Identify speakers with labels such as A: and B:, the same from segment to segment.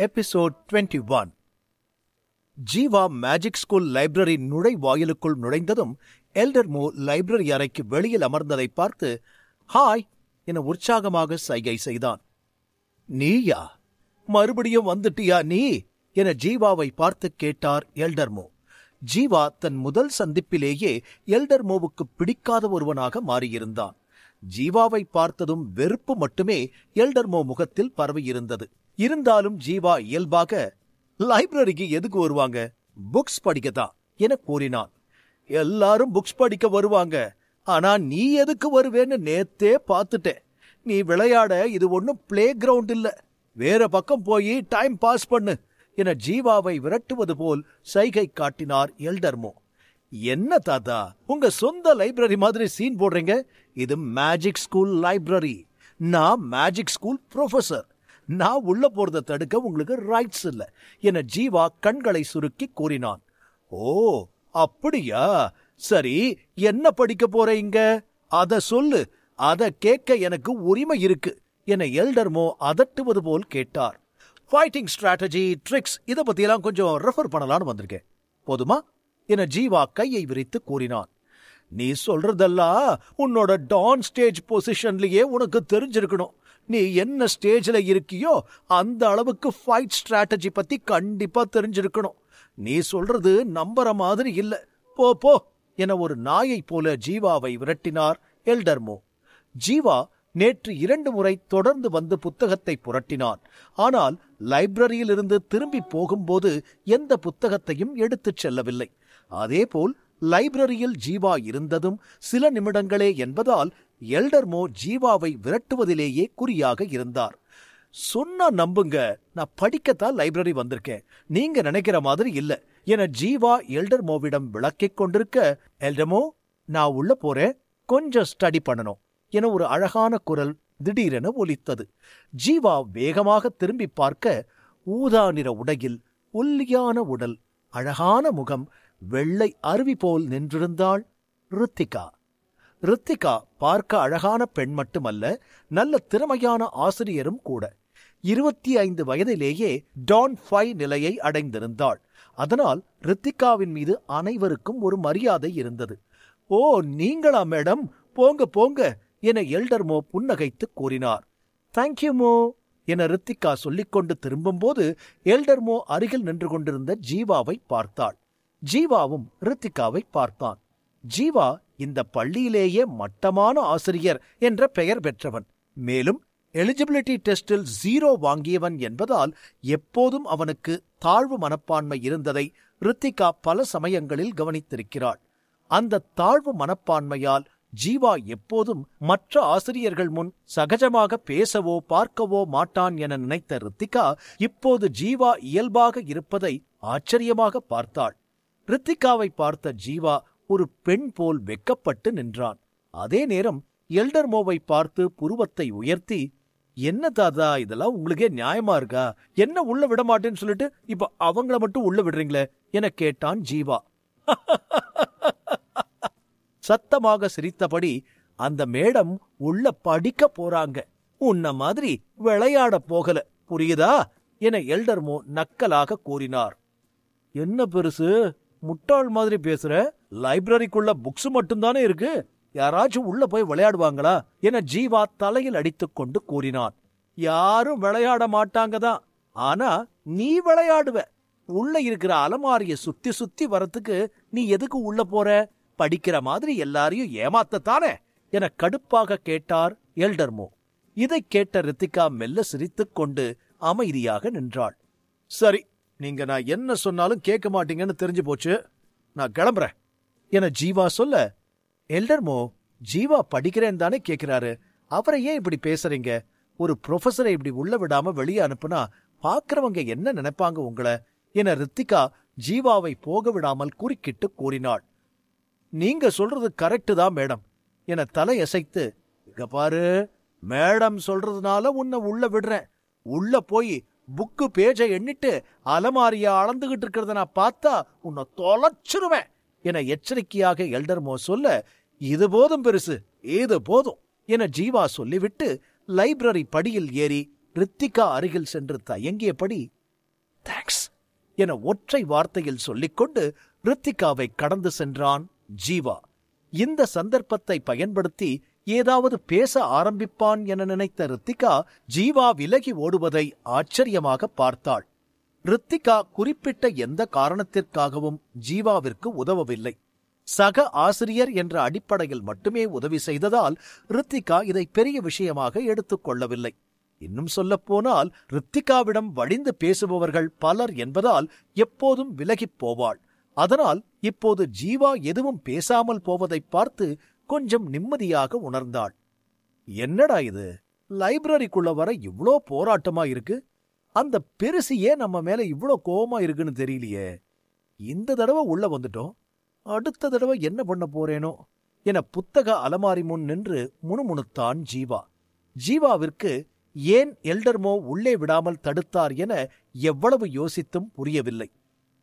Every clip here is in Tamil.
A: Episode 21. Jeeva magic school library நுழைவாயிலுக்குள் நுழைந்ததும் எல்டர்மோ லைப்ரரி அறைக்கு வெளியில் அமர்ந்ததை பார்த்து ஹாய் என உற்சாகமாக சைகை செய்தான். நீயா, மறுபடியும் வந்துட்டியா நீ என ஜீவாவை பார்த்து கேட்டார் எல்டர்மோ. ஜீவா தன் முதல் சந்திப்பிலேயே எல்டர்மோவுக்கு பிடிக்காத ஒருவனாக மாறியிருந்தான். ஜீவாவை பார்த்ததும் வெறுப்பு மட்டுமே எல்டர்மோ முகத்தில் பரவியிருந்தது. இருந்தாலும் ஜீவா இயல்பாக லைப்ரரிக்கு எதுக்கு வருவாங்க, புக்ஸ் படிக்கத்தான் என கூறினான். எல்லாரும் புக்ஸ் படிக்க வருவாங்க, ஆனா நீ எதுக்கு வருவேன்னு நேத்தே பார்த்துட்டேன். நீ விளையாட இது ஒன்னும் பிளே கிரவுண்ட் இல்ல, வேற பக்கம் போய் டைம் பாஸ் பண்ணு என ஜீவாவை விரட்டுவது போல் சைகை காட்டினார் எல்டர்மோ. என்ன தாத்தா, உங்க சொந்த லைப்ரரி மாதிரி சீன் போடுறீங்க? இது மேஜிக் ஸ்கூல் லைப்ரரி. நான் மேஜிக் ஸ்கூல் ப்ரொஃபசர். நான் உள்ள போறத தடுக்க உங்களுக்கு ரைட்ஸ் இல்ல என ஜீவா கண்களை சுருக்கி கூறினான். ஓ அப்படியா, சரி என்ன படிக்க போறீங்க அத சொல்லு, அத கேட்க எனக்கு உரிமை இருக்கு என எல்டர்மோ அதட்டுவது போல் கேட்டார். ஃபைட்டிங் ஸ்ட்ராட்டஜி, ட்ரிக்ஸ் இத பத்தியெல்லாம் கொஞ்சம் ரெஃபர் பண்ணலான்னு வந்திருக்கேன், போதுமா என ஜீவா கையை விரித்து கூறினான். நீ சொல்றதெல்லாம் உன்னோட டான் ஸ்டேஜ் பொசிஷன்லயே உனக்கு தெரிஞ்சிருக்கணும். நீ என்ன ஸ்டேஜ்ல இருக்கியோ அந்த அளவுக்கு ஃபைட் ஸ்ட்ராட்டஜி பத்தி கண்டிப்பா தெரிஞ்சிருக்கணும். நீ சொல்றது நம்புற மாதிரி இல்ல, போ போ என ஒரு நாயை போல ஜீவாவை விரட்டினார் எல்டர்மோ. ஜீவா நேற்று 2 முறை தொடர்ந்து வந்து புத்தகத்தை புரட்டினான். ஆனால் லைப்ரரியிலிருந்து திரும்பி போகும்போது எந்த புத்தகத்தையும் எடுத்துச் செல்லவில்லை. அதேபோல் லைப்ரரியில் ஜீவா இருந்ததும் சில நிமிடங்களே என்பதால் எல்டர்மோ ஜீவாவை விரட்டுவதிலேயே குறியாக இருந்தார். சொன்னா நம்புங்க, நான் படிக்கத்தான் லைப்ரரி வந்திருக்கேன், நீங்க நினைக்கிற மாதிரி இல்ல என ஜீவா எல்டர்மோவிடம் விளக்கிக் கொண்டிருக்க, எல்டர்மோ நான் உள்ள போறேன், கொஞ்சம் ஸ்டடி பண்ணணும் என ஒரு அழகான குரல் திடீரென ஒலித்தது. ஜீவா வேகமாக திரும்பி பார்க்க, ஊதா நிற உடையில் ஒல்லியான உடல், அழகான முகம், வெள்ளை அருவி போல் நின்றிருந்தாள் ரித்திகா. ரித்திகா பார்க்க அழகான பெண் மட்டுமல்ல, நல்ல திறமையான ஆசிரியரும் கூட. 25 வயதிலேயே டான் 5 நிலையை அடைந்திருந்தாள். அதனால் ரித்திகாவின் மீது அனைவருக்கும் ஒரு மரியாதை இருந்தது. ஓ நீங்களா மேடம், போங்க போங்க என எல்டர்மோ புன்னகைத்து கூறினார். தேங்க்யூ மோ என ரித்திகா சொல்லிக்கொண்டு திரும்பும்போது எல்டர்மோ அருகில் நின்று கொண்டிருந்த ஜீவாவை பார்த்தாள். ஜீவாவும் ரித்திகாவை பார்த்தான். ஜீவா இந்த பள்ளியிலேயே மட்டமான ஆசிரியர் என்ற பெயர் பெற்றவன். மேலும் எலிஜிபிலிட்டி டெஸ்டில் 0 வாங்கியவன் என்பதால் எப்போதும் அவனுக்கு தாழ்வு மனப்பான்மை இருந்ததை ரித்திகா பல சமயங்களில் கவனித்திருக்கிறாள். அந்த தாழ்வு மனப்பான்மையால் ஜீவா எப்போதும் மற்ற ஆசிரியர்கள் முன் சகஜமாக பேசவோ பார்க்கவோ மாட்டான் என நினைத்த ரித்திகா இப்போது ஜீவா இயல்பாக இருப்பதை ஆச்சரியமாக பார்த்தாள். ரித்திகாவை பார்த்த ஜீவா ஒரு பெண் போல் வெக்கப்பட்டு நின்றான். அதே நேரம் எல்டர்மோவை பார்த்து புருவத்தை உயர்த்தி, என்ன தாத்தா இதெல்லாம் உங்களுக்கே நியாயமா இருக்கா? என்ன உள்ள விட மாட்டேன்னு சொல்லிட்டு இப்ப அவங்கள மட்டும் உள்ள விடுறீங்களே என கேட்டான் ஜீவா. சத்தமாக சிரித்தபடி, அந்த மேடம் உள்ள படிக்க போறாங்க, உன்ன மாதிரி விளையாட போகல, புரியுதா என எல்டர்மோ நக்கலாக கூறினார். என்ன பெருசு முட்டாள் மாதிரி பேசுற, லைப்ரரிக்குள்ள புக்ஸ் மட்டும்தானே இருக்கு, யாராச்சும் உள்ள போய் விளையாடுவாங்களா என ஜீவா தலையில் அடித்துக் கொண்டு கூறினான். யாரும் விளையாட மாட்டாங்கதான், ஆனா நீ விளையாடுவ. உள்ள இருக்கிற அலமாரிய சுத்தி சுத்தி வரத்துக்கு நீ எதுக்கு உள்ள போற? படிக்கிற மாதிரி எல்லாரையும் ஏமாத்தத்தானே என கடுப்பாக கேட்டார் எல்டர்மோ. இதை கேட்ட ரித்திகா மெல்ல சிரித்துக் கொண்டு அமைதியாக நின்றாள். சரி, நீங்க நான் என்ன சொன்னாலும் கேட்க மாட்டீங்கன்னு தெரிஞ்சு போச்சு, நான் கிளம்புறேன் என ஜீவா சொல்ல, எல்டர்மோ ஜீவா படிக்கிறேன் தானே கேட்கிறாரு, அவரை ஏன் இப்படி பேசுறீங்க? ஒரு ப்ரொஃபஸரை இப்படி உள்ள விடாம வெளியே அனுப்புனா பாக்குறவங்க என்ன நினைப்பாங்க உங்களை என ரித்திகா ஜீவாவை போக விடாமல் குறுக்கிட்டு கூறினாள். நீங்க சொல்றது கரெக்டு தான் மேடம் என தலையசைத்து, இங்க பாரு, மேடம் சொல்றதுனால உன்னை உள்ள விடுறேன், உள்ள போய் புக்கு பேஜை எண்ணிட்டு அலமாரிய அளந்துகிட்டு இருக்கிறத நான் பார்த்தா உன்னை தொலைச்சிருவேன் என எச்சரிக்கையாக எல்டர்மோ சொல்ல, இது போதும் பெருசு, இது போதும் என ஜீவா சொல்லிவிட்டு லைப்ரரி படியில் ஏறி ரித்திகா அருகில் சென்று தயங்கியபடி, என ஒற்றை வார்த்தையில் சொல்லிக்கொண்டு ரித்திகாவை கடந்து சென்றான் ஜீவா. இந்த சந்தர்ப்பத்தை பயன்படுத்தி ஏதாவது பேச ஆரம்பிப்பான் என நினைத்த ரித்திகா ஜீவா விலகி ஓடுவதை ஆச்சரியமாக பார்த்தாள். ரித்திகா குறிப்பிட்ட எந்த காரணத்திற்காகவும் ஜீவாவிற்கு உதவவில்லை. சக ஆசிரியர் என்ற அடிப்படையில் மட்டுமே உதவி செய்ததால் ரித்திகா இதை பெரிய விஷயமாக எடுத்துக் கொள்ளவில்லை. இன்னும் சொல்லப்போனால் ரித்திகாவிடம் வழிந்து பேசுபவர்கள் பலர் என்பதால் எப்போதும் விலகிப் போவாள். அதனால் இப்போது ஜீவா எதுவும் பேசாமல் போவதைப் பார்த்து கொஞ்சம் நிம்மதியாக உணர்ந்தாள். என்னடா இது, லைப்ரரிக்குள்ள வர இவ்ளோ போராட்டமா இருக்கு? அந்த பெருசியே நம்ம மேல இவ்ளோ கோவமா இருக்குன்னு தெரியலையே. இந்த தடவை உள்ள வந்துட்டோம், அடுத்த தடவை என்ன பண்ண போறேனோ என புத்தக அலமாரி முன் நின்று முணுமுணுத்தான் ஜீவா. ஜீவாவிற்கு ஏன் எல்டர்மோ உள்ளே விடாமல் தடுத்தார் என எவ்வளவு யோசித்தும் புரியவில்லை.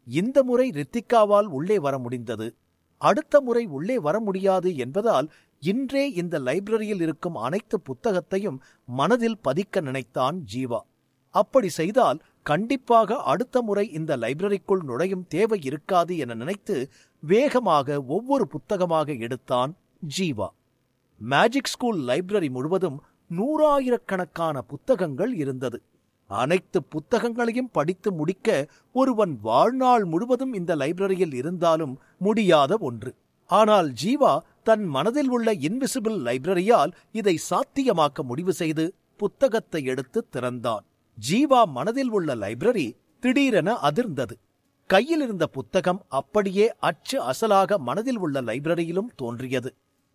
A: இந்த முறை ரித்திகாவால் உள்ளே வர முடிந்தது, அடுத்த முறை உள்ளே வர முடியாது என்பதால் இன்றே இந்த லைப்ரரியில் இருக்கும் அனைத்து புத்தகத்தையும் மனதில் பதிக்க நினைத்தான் ஜீவா. அப்படி செய்தால் கண்டிப்பாக அடுத்த முறை இந்த லைப்ரரிக்குள் நுழையும் தேவை இருக்காது என நினைத்து வேகமாக ஒவ்வொரு புத்தகமாக எடுத்தான் ஜீவா. மேஜிக் ஸ்கூல் லைப்ரரி முழுவதும் நூறாயிரக்கணக்கான புத்தகங்கள் இருந்தது. அனைத்து புத்தகங்களையும் படித்து முடிக்க ஒருவன் வாழ்நாள் முழுவதும் இந்த லைப்ரரியில் இருந்தாலும் முடியாத ஒன்று. ஆனால் ஜீவா தன் மனதில் உள்ள இன்விசிபிள் லைப்ரரியால் இதை சாத்தியமாக்க முடிவு செய்து புத்தகத்தை எடுத்து திறந்தான். ஜீவா மனதில் உள்ள லைப்ரரி திடீரென அதிர்ந்தது. கையில் இருந்த புத்தகம் அப்படியே அச்சு அசலாக மனதில் உள்ள லைப்ரரியிலும் தோன்றியது.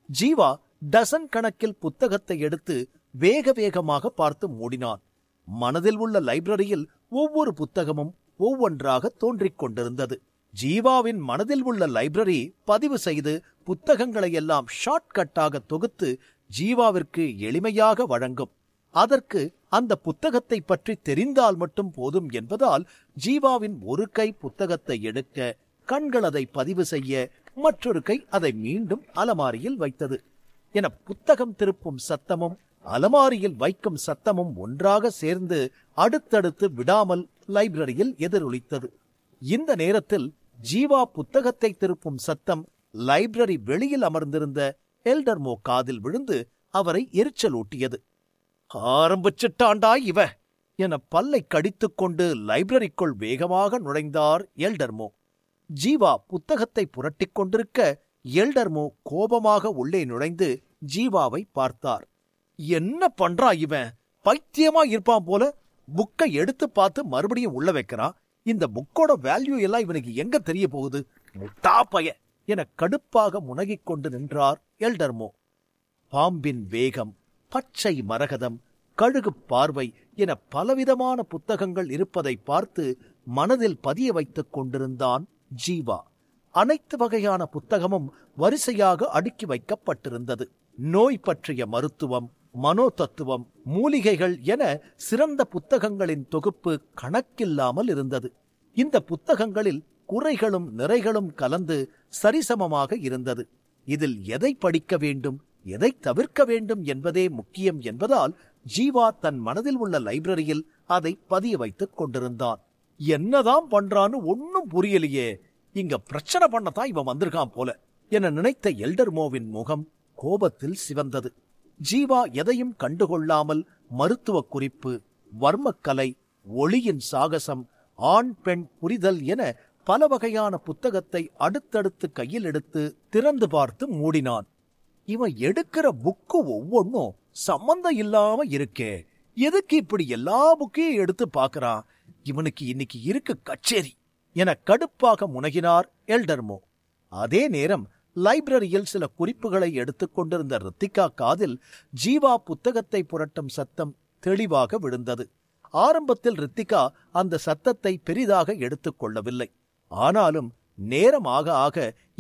A: ஜீவா டசன் கணக்கில் புத்தகத்தை எடுத்து வேக வேகமாக பார்த்து மூடினான். மனதில் உள்ள லைப்ரரியில் ஒவ்வொரு புத்தகமும் ஒவ்வொன்றாக தோன்றிக் கொண்டிருந்தது. ஜீவாவின் மனதில் உள்ள லைப்ரரி பதிவு செய்து புத்தகங்களை எல்லாம் ஷார்ட்கட்டாக தொகுத்து ஜீவாவிற்கு எளிமையாக வழங்கும். அதற்கு அந்த புத்தகத்தை பற்றி தெரிந்தால் மட்டும் போதும் என்பதால் ஜீவாவின் ஒரு கை புத்தகத்தை எடுக்க, கண்கள் அதை பதிவு செய்ய, மற்றொரு கை அதை மீண்டும் அலமாரியில் வைத்தது என புத்தகம் திருப்பும் சத்தமும் அலமாரியில் வைக்கும் சத்தமும் ஒன்றாக சேர்ந்து அடுத்தடுத்து விடாமல் லைப்ரரியில் எதிரொலித்தது. இந்த நேரத்தில் ஜீவா புத்தகத்தை திருப்பும் சத்தம் லைப்ரரி வெளியில் அமர்ந்திருந்த எல்டர்மோ காதில் விழுந்து அவரை எரிச்சலூட்டியது. ஆரம்பிச்சிட்டாண்டாய் இவ என பல்லை கடித்துக் கொண்டு லைப்ரரிக்குள் வேகமாக நுழைந்தார் எல்டர்மோ. ஜீவா புத்தகத்தை புரட்டிக் கொண்டிருக்க எல்டர்மோ கோபமாக உள்ளே நுழைந்து ஜீவாவை பார்த்தார். என்ன பண்றா இவன்? பைத்தியமா இருப்பான் போல. புக்கை எடுத்து பார்த்து மறுபடியும் உள்ள வைக்கிறான். இந்த புக்கோட வேல்யூ எல்லாம் இவனுக்கு எங்க தெரிய போகுது? முட்டா பய என கடுப்பாக முனகிக் கொண்டு நின்றார் எல்டர்மோ. பாம்பின் வேகம், பச்சை மரகதம், கழுகு பார்வை என பலவிதமான புத்தகங்கள் இருப்பதை பார்த்து மனதில் பதிய வைத்துக் கொண்டிருந்தான் ஜீவா. அனைத்து வகையான புத்தகமும் வரிசையாக அடுக்கி வைக்கப்பட்டிருந்தது. நோய் பற்றிய மருத்துவம், மனோ தத்துவம், மூலிகைகள் என சிறந்த புத்தகங்களின் தொகுப்பு கணக்கில்லாமல் இருந்தது. இந்த புத்தகங்களில் குறைகளும் நிறைகளும் கலந்து சரிசமமாக இருந்தது. இதில் எதை படிக்க வேண்டும், எதை தவிர்க்க வேண்டும் என்பதே முக்கியம் என்பதால் ஜீவா தன் மனதில் உள்ள லைப்ரரியில் அதை பதிய வைத்துக் கொண்டிருந்தான். என்னதான் பண்றான்னு ஒன்னும் புரியலையே, இங்க பிரச்சனை பண்ணத்தான் இவன் வந்திருக்கான் போல என நினைத்த எல்டர்மோவின் முகம் கோபத்தில் சிவந்தது. ஜீவா எதையும் கண்டுகொள்ளாமல் மருத்துவ குறிப்பு, வர்மக்கலை, ஒளியின் சாகசம், ஆண் பெண் புரிதல் என பல வகையான புத்தகத்தை அடுத்தடுத்து கையில் எடுத்து திறந்து பார்த்து மூடினான். இவன் எடுக்கிற புக்கு ஒவ்வொன்னும் சம்பந்தம் இல்லாம இருக்கே, எதுக்கு இப்படி எல்லா புக்கையும் எடுத்து பார்க்கறான்? இவனுக்கு இன்னைக்கு இருக்கு கச்சேரி என கடுப்பாக முனகினார் எல்டர்மோ. அதே நேரம் லைப்ரரியில் சில குறிப்புகளை எடுத்துக் கொண்டிருந்த ரித்திகா காதில் ஜீவா புத்தகத்தை புரட்டும் சத்தம் தெளிவாக விழுந்தது. ஆரம்பத்தில் ரித்திகா அந்த சத்தத்தை பெரிதாக எடுத்துக் கொள்ளவில்லை. ஆனாலும் நேரம் ஆக ஆக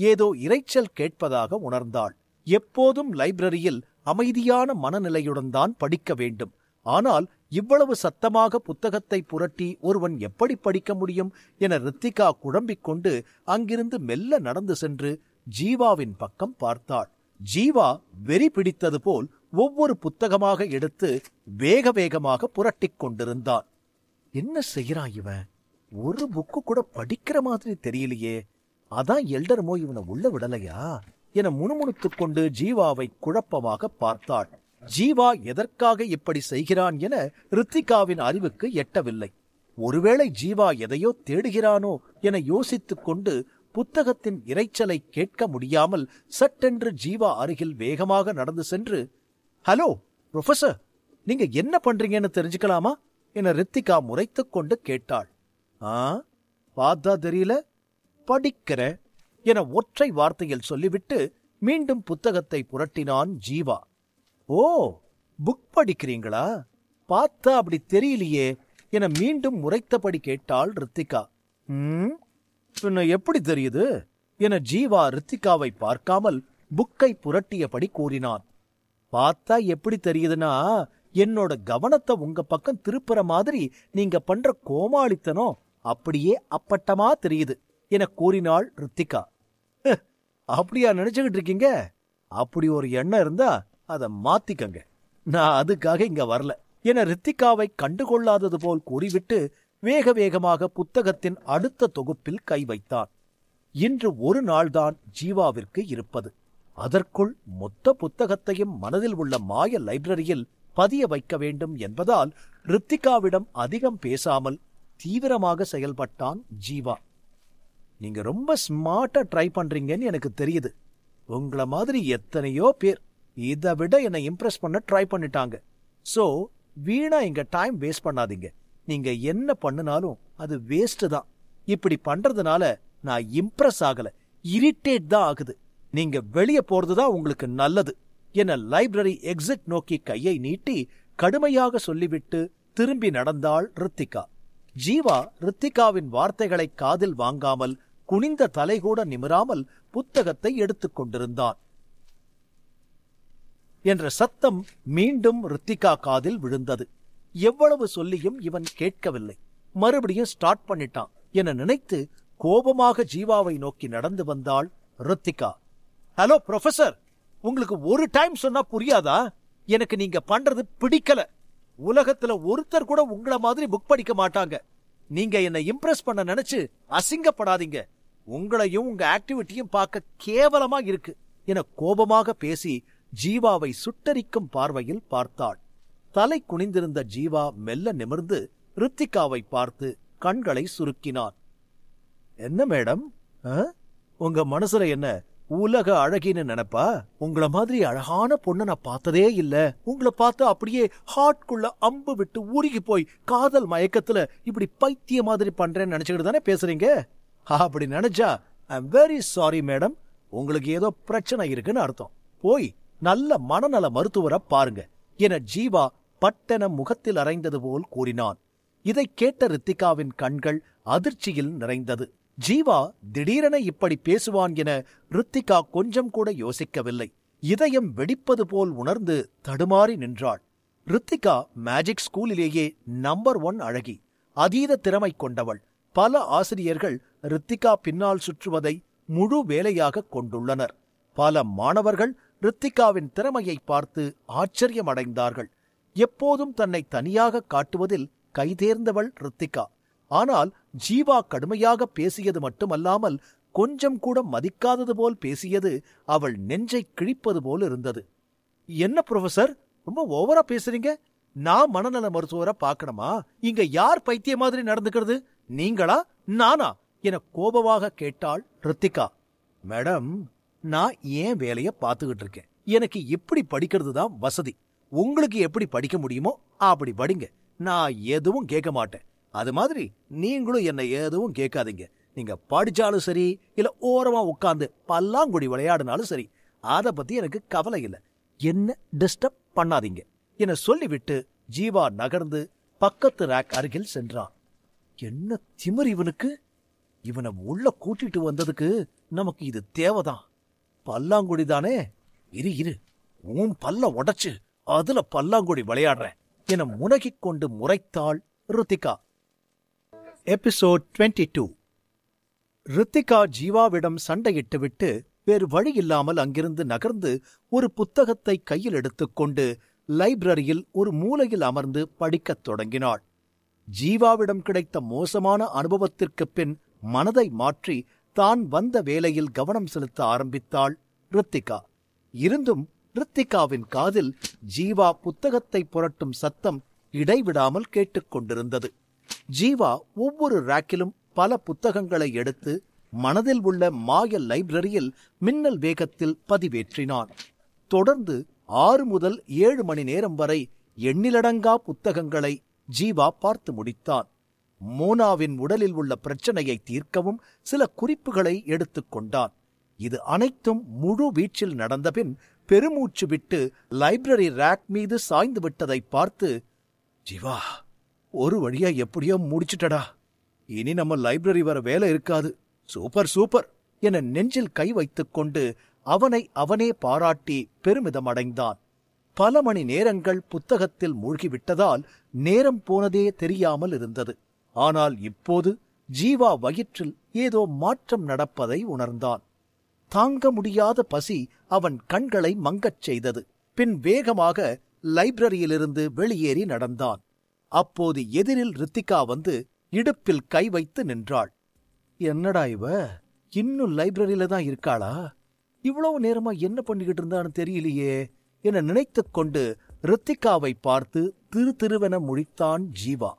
A: ஏதோ இரைச்சல் கேட்பதாக உணர்ந்தாள். எப்போதும் லைப்ரரியில் அமைதியான மனநிலையுடன் தான் படிக்க வேண்டும். ஆனால் இவ்வளவு சத்தமாக புத்தகத்தை புரட்டி ஒருவன் எப்படி படிக்க முடியும் என ரித்திகா குழம்பிக் கொண்டு அங்கிருந்து மெல்ல நடந்து சென்று ஜீவாவின் பக்கம் பார்த்தாள். ஜீவா வெறி பிடித்தது போல் ஒவ்வொரு புத்தகமாக எடுத்து வேக வேகமாக புரட்டிக் கொண்டிருந்தான். என்ன செய்கிறான் இவன்? ஒரு புக்கு கூட படிக்கிற மாதிரி தெரியலையே, அதான் எல்டர்மோ இவனை உள்ள விடலையா என முணுமுணுத்துக் கொண்டு ஜீவாவை குழப்பமாக பார்த்தாள். ஜீவா எதற்காக இப்படி செய்கிறான் என ரித்திகாவின் அறிவுக்கு எட்டவில்லை. ஒருவேளை ஜீவா எதையோ தேடுகிறானோ என யோசித்துக் கொண்டு புத்தகத்தின் இரைச்சலை கேட்க முடியாமல் சட்டென்று ஜீவா அருகில் வேகமாக நடந்து சென்று, ஹலோ புரொஃபசர், நீங்க என்ன பண்றீங்கன்னு தெரிஞ்சுக்கலாமா என ரித்திகா முறைத்துக் கொண்டு கேட்டாள். பார்த்தா தெரியல, படிக்கிற என ஒற்றை வார்த்தையில் சொல்லிவிட்டு மீண்டும் புத்தகத்தை புரட்டினான் ஜீவா. ஓ, புக் படிக்கிறீங்களா? பார்த்தா அப்படி தெரியலையே என மீண்டும் முறைத்தபடி கேட்டாள் ரித்திகா. பின்ன எப்படி தெரியுது என ஜீவா ரித்திகாவை பார்க்காமல் புக்கை புரட்டியபடி கூறினான். பார்த்தா எப்படி தெரியுதுன்னா, என்னோட கவனத்தை உங்க பக்கம் திருப்புற மாதிரி நீங்க பண்ற கோமாளித்தனம் அப்படியே அப்பட்டமா தெரியுது என கூறினாள் ரித்திகா. அப்படியா நினைச்சுக்கிட்டு இருக்கீங்க? அப்படி ஒரு எண்ணம் இருந்தா அதை மாத்திக்கங்க, நான் அதுக்காக இங்க வரல என ரித்திகாவை கண்டுகொள்ளாதது போல் கூறிவிட்டு வேக வேகமாக புத்தகத்தின் அடுத்த தொகுப்பில் கை வைத்தான். இன்று ஒரு நாள்தான் ஜீவாவிற்கு இருப்பது. அதற்குள் மொத்த புத்தகத்தையும் மனதில் உள்ள மாய லைப்ரரியில் பதிய வைக்க வேண்டும் என்பதால் ரித்திகாவிடம் அதிகம் பேசாமல் தீவிரமாக செயல்பட்டான் ஜீவா. நீங்க ரொம்ப ஸ்மார்ட்டா ட்ரை பண்றீங்கன்னு எனக்கு தெரியுது. உங்களை மாதிரி எத்தனையோ பேர் இதை விட என்னை இம்ப்ரெஸ் பண்ண ட்ரை பண்ணிட்டாங்க. சோ வீணா இங்க டைம் வேஸ்ட் பண்ணாதீங்க. நீங்க என்ன பண்ணினாலும் அது வேஸ்ட் தான். இப்படி பண்றதுனால நான் இம்ப்ரெஸ் ஆகல, இரிட்டேட் தான் ஆகுது. நீங்க வெளியே போறதுதான் உங்களுக்கு நல்லது என லைப்ரரி எக்ஸிட் நோக்கி கையை நீட்டி கடுமையாக சொல்லிவிட்டு திரும்பி நடந்தாள் ரித்திகா. ஜீவா ரித்திகாவின் வார்த்தைகளை காதில் வாங்காமல் குனிந்த தலைகூட நிமிராமல் புத்தகத்தை எடுத்துக் கொண்டிருந்தான். என்ற சத்தம் மீண்டும் ரித்திகா காதில் விழுந்தது. எவ்வளவு சொல்லியும் இவன் கேட்கவில்லை. மறுபடியும் ஸ்டார்ட் பண்ணிட்டான் என நினைத்து கோபமாக ஜீவாவை நோக்கி நடந்து வந்தாள் ரித்திகா. ஹலோ புரொஃபசர், உங்களுக்கு ஒரு டைம் சொன்னா புரியாதா? எனக்கு நீங்க பண்றது பிடிக்கல. உலகத்துல ஒருத்தர் கூட உங்கள மாதிரி புக் படிக்க மாட்டாங்க. நீங்க என்னை இம்ப்ரெஸ் பண்ண நினைச்சு அசிங்கப்படாதீங்க. உங்களையும் உங்க ஆக்டிவிட்டியும் பார்க்க கேவலமா இருக்கு என கோபமாக பேசி ஜீவாவை சுட்டரிக்கும் பார்வையில் பார்த்தாள். தலை குனிந்திருந்த ஜீவா மெல்ல நிமிர்ந்து ரித்திகாவை பார்த்து கண்களை சுருக்கினான். என்ன மேடம், உங்க மனசுல என்ன உலக அழகின்னு நினைப்பா? உங்கள மாதிரி அழகான பொண்ணு நான் பார்த்ததே இல்ல. உங்களை பார்த்து அப்படியே ஹார்ட்குள்ள அம்பு விட்டு ஊருகி போய் காதல் மயக்கத்துல இப்படி பைத்திய மாதிரி பண்றேன்னு நினைச்சுக்கிட்டு தானே பேசுறீங்க? அப்படி நினைச்சா I am very sorry madam. உங்களுக்கு ஏதோ பிரச்சனை இருக்குன்னு அர்த்தம். போய் நல்ல மனநல மருத்துவரை பாருங்க என ஜீவா பட்டென முகத்தில் அரைந்தது போல் கூறினான். இதை கேட்ட ரித்திகாவின் கண்கள் அதிர்ச்சியில் நிறைந்தது. ஜீவா திடீரென இப்படி பேசுவான் என ரித்திகா கொஞ்சம் கூட யோசிக்கவில்லை. இதயம் வெடிப்பது போல் உணர்ந்து தடுமாறி நின்றாள். ரித்திகா மேஜிக் ஸ்கூலிலேயே நம்பர் 1 அழகி, அதீத திறமை கொண்டவள். பல ஆசிரியர்கள் ரித்திகா பின்னால் சுற்றுவதை முழு வேலையாக கொண்டுள்ளனர். பல மாணவர்கள் ரித்திகாவின் திறமையை பார்த்து ஆச்சரியமடைந்தார்கள். எப்போதும் தன்னை தனியாக காட்டுவதில் கைதேர்ந்தவள் ரித்திகா. ஆனால் ஜீவா கடுமையாக பேசியது மட்டுமல்லாமல் கொஞ்சம் கூட மதிக்காதது போல் பேசியது அவள் நெஞ்சை கிழிப்பது போல் இருந்தது. என்ன புரொஃபசர், ரொம்ப ஓவரா பேசுறீங்க? நான் மனநல மருத்துவரை பார்க்கணுமா? இங்க யார் பைத்திய மாதிரி நடந்துக்கிறது, நீங்களா நானா என கோபமாக கேட்டாள் ரித்திகா. மேடம், நான் ஏன் வேலைய பார்த்துக்கிட்டு இருக்கேன். எனக்கு எப்படி படிக்கிறது தான் வசதி. உங்களுக்கு எப்படி படிக்க முடியுமோ அப்படி படிங்க. நான் எதுவும் கேட்க மாட்டேன். அது மாதிரி நீங்களும் என்னை எதுவும் கேட்காதீங்க. நீங்க படிச்சாலும் சரி, இல்ல ஓரமா உட்கார்ந்து பல்லாங்குடி விளையாடினாலும் சரி, அதை பத்தி எனக்கு கவலை இல்லை. என்ன டிஸ்டர்ப் பண்ணாதீங்க என சொல்லிவிட்டு ஜீவா நகர்ந்து பக்கத்து ரேக் அருகில் சென்றான். என்ன திமிர் இவனுக்கு! இவனை உள்ள கூட்டிட்டு வந்ததுக்கு நமக்கு இது தேவைதான். பல்லாங்குடி தானே, இரு உன் பல்ல உடைச்சு அதுல பல்லாங்குடி விளையாடுறேன் என முனகிக் கொண்டு முறைத்தாள் ரித்திகா. எபிசோட் 22. ரித்திகா ஜீவாவிடம் சண்டையிட்டுவிட்டு வேறு வழியில்லாமல் அங்கிருந்து நகர்ந்து ஒரு புத்தகத்தை கையில் எடுத்துக்கொண்டு லைப்ரரியில் ஒரு மூலையில் அமர்ந்து படிக்கத் தொடங்கினாள். ஜீவாவிடம் கிடைத்த மோசமான அனுபவத்திற்குப் பின் மனதை மாற்றி தான் வந்த வேலையில் கவனம் செலுத்த ஆரம்பித்தாள் ரித்திகா. இருந்தும் ரித்திகாவின் காதில் ஜீவா புத்தகத்தை புரட்டும் சத்தம் இடைவிடாமல் கேட்டுக்கொண்டிருந்தது. ஜீவா ஒவ்வொரு ரேக்கிலும் பல புத்தகங்களை எடுத்து மனதில் உள்ள மாய லைப்ரரியில் மின்னல் வேகத்தில் பதிவேற்றினான். தொடர்ந்து 6 முதல் 7 மணி நேரம் வரை எண்ணிலடங்கா புத்தகங்களை ஜீவா பார்த்து முடித்தான். மோனாவின் உடலில் உள்ள பிரச்சனையை தீர்க்கவும் சில குறிப்புகளை எடுத்துக்கொண்டான். இது அனைத்தும் முழு வீச்சில் நடந்தபின் பெருமூச்சு விட்டு லைப்ரரி ரேக் மீது சாய்ந்து விட்டதை பார்த்து, ஜீவா, ஒரு வழியா எப்படியோ முடிச்சுட்டடா. இனி நம்ம லைப்ரரி வர வேலை இருக்காது. சூப்பர் சூப்பர் என நெஞ்சில் கை வைத்துக் கொண்டு அவனே பாராட்டி பெருமிதம் அடைந்தான். பல மணி நேரங்கள் புத்தகத்தில் மூழ்கிவிட்டதால் நேரம் போனதே தெரியாமல் இருந்தது. ஆனால் இப்போது ஜீவா வயிற்றில் ஏதோ மாற்றம் நடப்பதை உணர்ந்தான். தாங்க முடியாத பசி அவன் கண்களை மங்கச் செய்தது. பின் வேகமாக லைப்ரரியிலிருந்து வெளியேறி நடந்தான். அப்போது எதிரில் ரித்திகா வந்து இடுப்பில் கை வைத்து நின்றாள். என்னடா இவ, இன்னும் லைப்ரரியில தான் இருக்காளா? இவ்வளவு நேரமா என்ன பண்ணிக்கிட்டு இருந்தான்னு தெரியலையே என நினைத்துக் கொண்டு ரித்திகாவை பார்த்து திருவென முழித்தான் ஜீவா.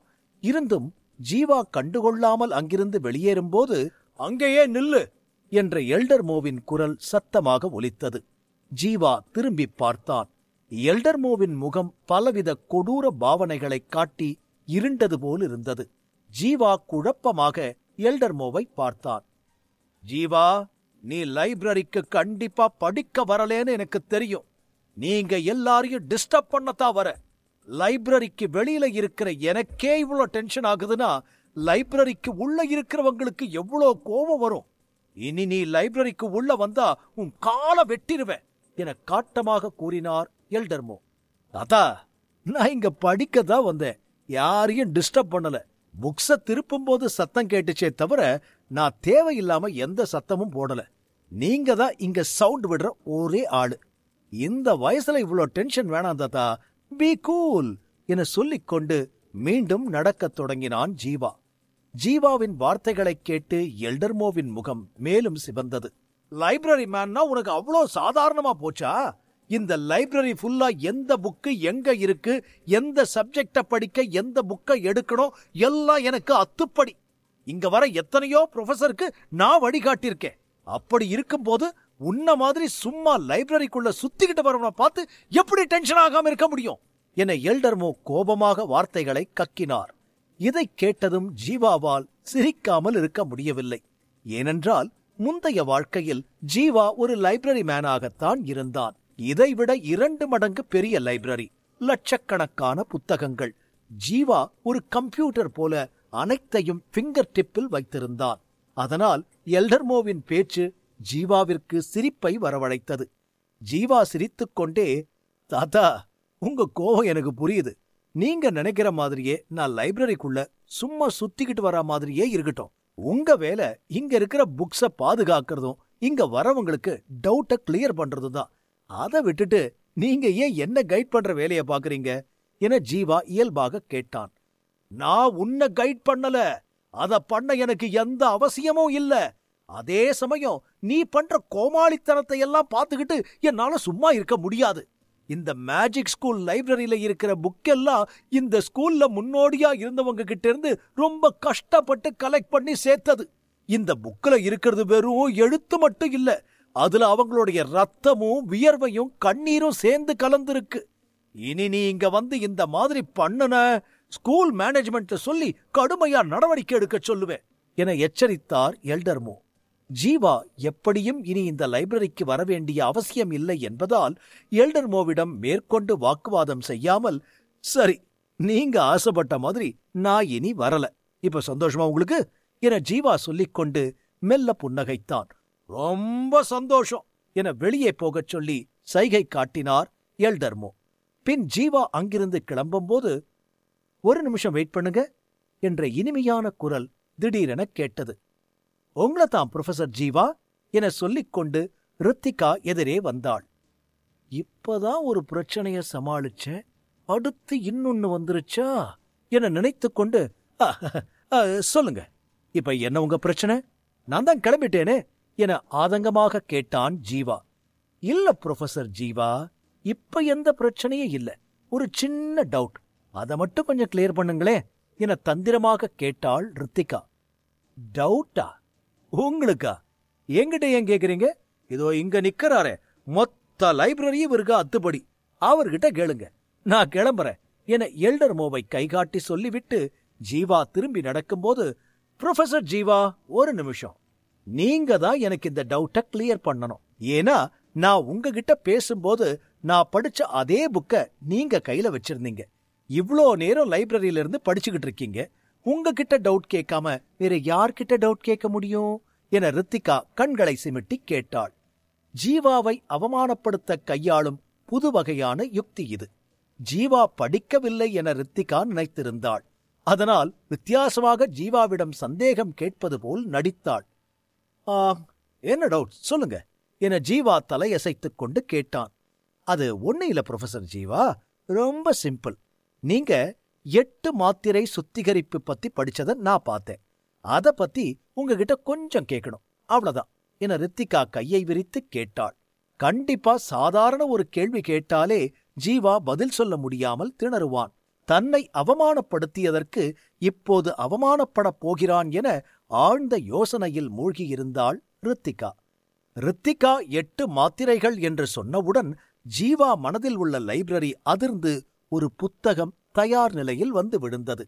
A: இருந்தும் ஜீவா கண்டுகொள்ளாமல் அங்கிருந்து வெளியேறும்போது, அங்கேயே நில்லு என்ற எல்டர்மோவின் குரல் சத்தமாக ஒலித்தது. ஜீவா திரும்பி பார்த்தான். எல்டர்மோவின் முகம் பலவித கொடூர பாவனைகளை காட்டி இருண்டது போல் இருந்தது. ஜீவா குழப்பமாக எல்டர்மோவை பார்த்தான். ஜீவா, நீ லைப்ரரிக்கு கண்டிப்பா படிக்க வரலேன்னு எனக்கு தெரியும். நீங்க எல்லாரையும் டிஸ்டர்ப் பண்ணத்தான் வர. லைப்ரரிக்கு வெளியில இருக்கிற எனக்கே இவ்வளோ டென்ஷன் ஆகுதுன்னா லைப்ரரிக்கு உள்ள இருக்கிறவங்களுக்கு எவ்வளோ கோபம் வரும். இனி நீ லைப்ரரிக்கு உள்ள வந்தா உன் காலை வெட்டிருவேன் என காட்டமாக கூறினார் எல்டர்மோ. தாத்தா, நான் இங்க படிக்கத்தான் வந்தேன், யாரையும் டிஸ்டர்ப் பண்ணல. புக்ஸ திருப்பும் போது சத்தம் கேட்டுச்சே தவிர நான் தேவையில்லாம எந்த சத்தமும் போடல. நீங்க தான் இங்க சவுண்ட் விடுற ஒரே ஆளு. இந்த வயசுல இவ்வளோ டென்ஷன் வேணாம் தாத்தா, பி கூல் என சொல்லிக்கொண்டு மீண்டும் நடக்கத் தொடங்கினான் ஜீவா. ஜீவாவின் வார்த்தைகளைக் கேட்டு எல்டர்மோவின் முகம் மேலும் சிவந்தது. லைப்ரரி மேன்னா உனக்கு அவ்வளோ சாதாரணமா போச்சா? இந்த லைப்ரரி ஃபுல்லா எந்த புக்கு எங்க இருக்கு, எந்த சப்ஜெக்ட படிக்க எந்த புக்கை எடுக்கணும் எல்லாம் எனக்கு அத்துப்படி. இங்க வர எத்தனையோ ப்ரொஃபசருக்கு நான் வழிகாட்டியிருக்கேன். அப்படி இருக்கும்போது உன்ன மாதிரி சும்மா லைப்ரரிக்குள்ள சுத்திக்கிட்டு வரவனை பார்த்து எப்படி டென்ஷன் ஆகாம இருக்க முடியும் என எல்டர்மோ கோபமாக வார்த்தைகளை கக்கினார். இதை கேட்டதும் ஜீவாவால் சிரிக்காமல் இருக்க முடியவில்லை. ஏனென்றால் முந்தைய வாழ்க்கையில் ஜீவா ஒரு லைப்ரரி மேனாகத்தான் இருந்தான். இதைவிட 2 மடங்கு பெரிய லைப்ரரி, லட்சக்கணக்கான புத்தகங்கள். ஜீவா ஒரு கம்ப்யூட்டர் போல அனைத்தையும் ஃபிங்கர் டிப்பில் வைத்திருந்தான். அதனால் எல்டர்மோவின் பேச்சு ஜீவாவிற்கு சிரிப்பை வரவழைத்தது. ஜீவா சிரித்துக்கொண்டே, தாத்தா, உங்க கோபம் எனக்கு புரியுது. நீங்க நினைக்கிற மாதிரியே நான் லைப்ரரிக்குள்ள சும்மா சுத்திக்கிட்டு வர மாதிரியே இருக்கட்டும். உங்க வேலை இங்க இருக்கிற புக்ஸ பாதுகாக்கிறதும் இங்க வரவங்களுக்கு டவுட்டை கிளியர் பண்றதும் தான். அதை விட்டுட்டு நீங்க ஏன் என்ன கைட் பண்ற வேலைய பாக்குறீங்க என ஜீவா இயல்பாக கேட்டான். நான் உன்னை கைட் பண்ணல, அத பண்ண எனக்கு எந்த அவசியமும் இல்ல. அதே சமயம் நீ பண்ற கோமாளித்தனத்தை எல்லாம் பார்த்துக்கிட்டு என்னால சும்மா இருக்க முடியாது. இந்த மேஜிக் ஸ்கூல் லைப்ரரியில இருக்கிற புக்கெல்லாம் இந்த ஸ்கூல்ல முன்னோடியா இருந்தவங்க கிட்ட இருந்து ரொம்ப கஷ்டப்பட்டு கலெக்ட் பண்ணி சேர்த்தது. இந்த புக்ல இருக்கிறது வெறும் எழுத்து மட்டும் இல்ல, அதுல அவங்களுடைய ரத்தமும் வியர்வையும் கண்ணீரும் சேர்ந்து கலந்திருக்கு. இனி நீ இங்க வந்து இந்த மாதிரி பண்ணுன ஸ்கூல் மேனேஜ்மெண்ட் சொல்லி கடுமையா நடவடிக்கை எடுக்க சொல்லுவேன் என எச்சரித்தார் எல்டர்மோ. ஜீவா எப்படியும் இனி இந்த லைப்ரரிக்கு வரவேண்டிய அவசியம் இல்லை என்பதால் எல்டர்மோவிடம் மேற்கொண்டு வாக்குவாதம் செய்யாமல், சரி, நீங்க ஆசைப்பட்ட மாதிரி நான் இனி வரல, இப்ப சந்தோஷமா உங்களுக்கு என ஜீவா சொல்லிக்கொண்டு மெல்ல புன்னகைத்தான். ரொம்ப சந்தோஷம் என வெளியே போகச் சொல்லி சைகை காட்டினார் எல்டர்மோ. பின் ஜீவா அங்கிருந்து கிளம்பும்போது, ஒரு நிமிஷம் வெயிட் பண்ணுங்க என்ற இனிமையான குரல் திடீரென கேட்டது. உங்களை தான் புரொஃபசர் ஜீவா என சொல்லிக்கொண்டு ரித்திகா எதிரே வந்தாள். இப்பதான் ஒரு பிரச்சனைய சமாளிச்சேன், அடுத்து இன்னொன்னு வந்துருச்சா என நினைத்துக்கொண்டு "அ, அ, சொல்லுங்க, இப்ப என்ன உங்க பிரச்சனை? நான் தான் கிளம்பிட்டேனே" என ஆதங்கமாக கேட்டான் ஜீவா. "இல்ல புரொஃபசர் ஜீவா, இப்ப எந்த பிரச்சனையும் இல்ல. ஒரு சின்ன டவுட், அதை மட்டும் கொஞ்சம் கிளியர் பண்ணுங்களே" என தந்திரமாக கேட்டாள் ரித்திகா. "டவுட்டா? உங்களுக்கா? என்கிட்ட ஏன் கேக்குறீங்க? இதோ இங்க நிக்கறாரே, மொத்த லைப்ரரியும் இவருக்கு அத்துப்படி, அவர்கிட்ட கேளுங்க. நான் கிளம்புறேன்" என எல்டர் மோவை கைகாட்டி சொல்லிவிட்டு ஜீவா திரும்பி நடக்கும்போது, "புரொஃபசர் ஜீவா, ஒரு நிமிஷம். நீங்க தான் எனக்கு இந்த டவுட்டை கிளியர் பண்ணணும். ஏன்னா நான் உங்ககிட்ட பேசும்போது நான் படிச்ச அதே புக்க நீங்க கையில வச்சிருந்தீங்க. இவ்ளோ நேரம் லைப்ரரியில இருந்து படிச்சுக்கிட்டு இருக்கீங்க. உங்ககிட்ட டவுட் கேட்காம வேற யார்கிட்ட டவுட் கேட்க முடியும்" என ரித்திகா கண்களை சிமிட்டி கேட்டாள். ஜீவாவை அவமானப்படுத்த கையாளும் புது வகையான யுக்தி இது. ஜீவா படிக்கவில்லை என ரித்திகா நினைத்திருந்தாள். அதனால் வித்தியாசமாக ஜீவாவிடம் சந்தேகம் கேட்பது போல் நடித்தாள். "என்ன டவுட் சொல்லுங்க" என ஜீவா தலையசைத்துக் கொண்டு கேட்டான். "அது ஒண்ணு இல்ல புரொஃபசர் ஜீவா, ரொம்ப சிம்பிள். நீங்க 8 மாத்திரை சுத்திகரிப்பு பத்தி படிச்சத நான் பார்த்தேன். அத பத்தி உங்ககிட்ட கொஞ்சம் கேட்கணும், அவ்வளவுதான்" என ரித்திகா கையை விரித்து கேட்டாள். கண்டிப்பா சாதாரண ஒரு கேள்வி கேட்டாலே ஜீவா பதில் சொல்ல முடியாமல் திணறுவான். தன்னை அவமானப்படுத்தியதற்கு இப்போது அவமானப்படப் போகிறான் என ஆழ்ந்த யோசனையில் மூழ்கியிருந்தாள் ரித்திகா. ரித்திகா 8 மாத்திரைகள் என்று சொன்னவுடன் ஜீவா மனதில் உள்ள லைப்ரரி அதிர்ந்து ஒரு புத்தகம் தயார் நிலையில் வந்து விழுந்தது.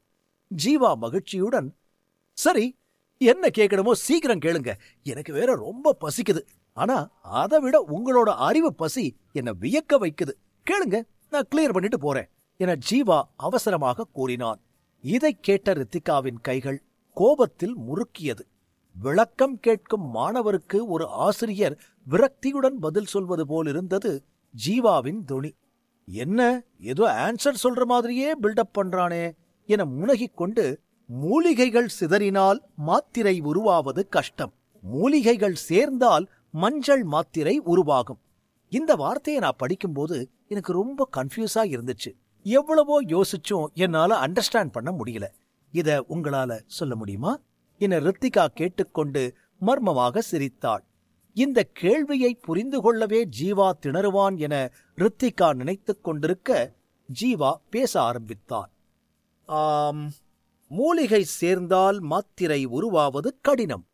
A: ஜீவா மகிழ்ச்சியுடன், "சரி, என்ன கேட்கணுமோ சீக்கிரம் கேளுங்க. எனக்கு வேற ரொம்ப பசிக்குது. ஆனா அதை விட உங்களோட அறிவு பசி என்னை வியக்க வைக்குது. கேளுங்க, நான் கிளியர் பண்ணிட்டு போறேன்" என ஜீவா அவசரமாக கூறினான். இதைக் கேட்ட ரித்திகாவின் கைகள் கோபத்தில் முறுக்கியது. விளக்கம் கேட்கும் மாணவருக்கு ஒரு ஆசிரியர் விரக்தியுடன் பதில் சொல்வது போலிருந்தது ஜீவாவின் தொனி. "என்ன, ஏதோ ஆன்சர் சொல்ற மாதிரியே பில்டப் பண்றானே" என முனகிக் கொண்டு, "மூலிகைகள் சிதறினால் மாத்திரை உருவாவது கஷ்டம். மூலிகைகள் சேர்ந்தால் மஞ்சள் மாத்திரை உருவாகும்." இந்த வார்த்தையை நான் படிக்கும்போது எனக்கு ரொம்ப கன்ஃபியூஸா இருந்துச்சு. எவ்வளவோ யோசிச்சும் என்னால அண்டர்ஸ்டாண்ட் பண்ண முடியல. இத உங்களால சொல்ல முடியுமா என ரித்திகா கேட்டுக்கொண்டு மர்மமாக சிரித்தாள். இந்த கேள்வியை புரிந்து கொள்ளவே ஜீவா திணறுவான் என ரித்திகா நினைத்துக் கொண்டிருக்க ஜீவா பேச ஆரம்பித்தான். "மூலிகை சேர்ந்தால் மாத்திரை உருவாவது கடினம்.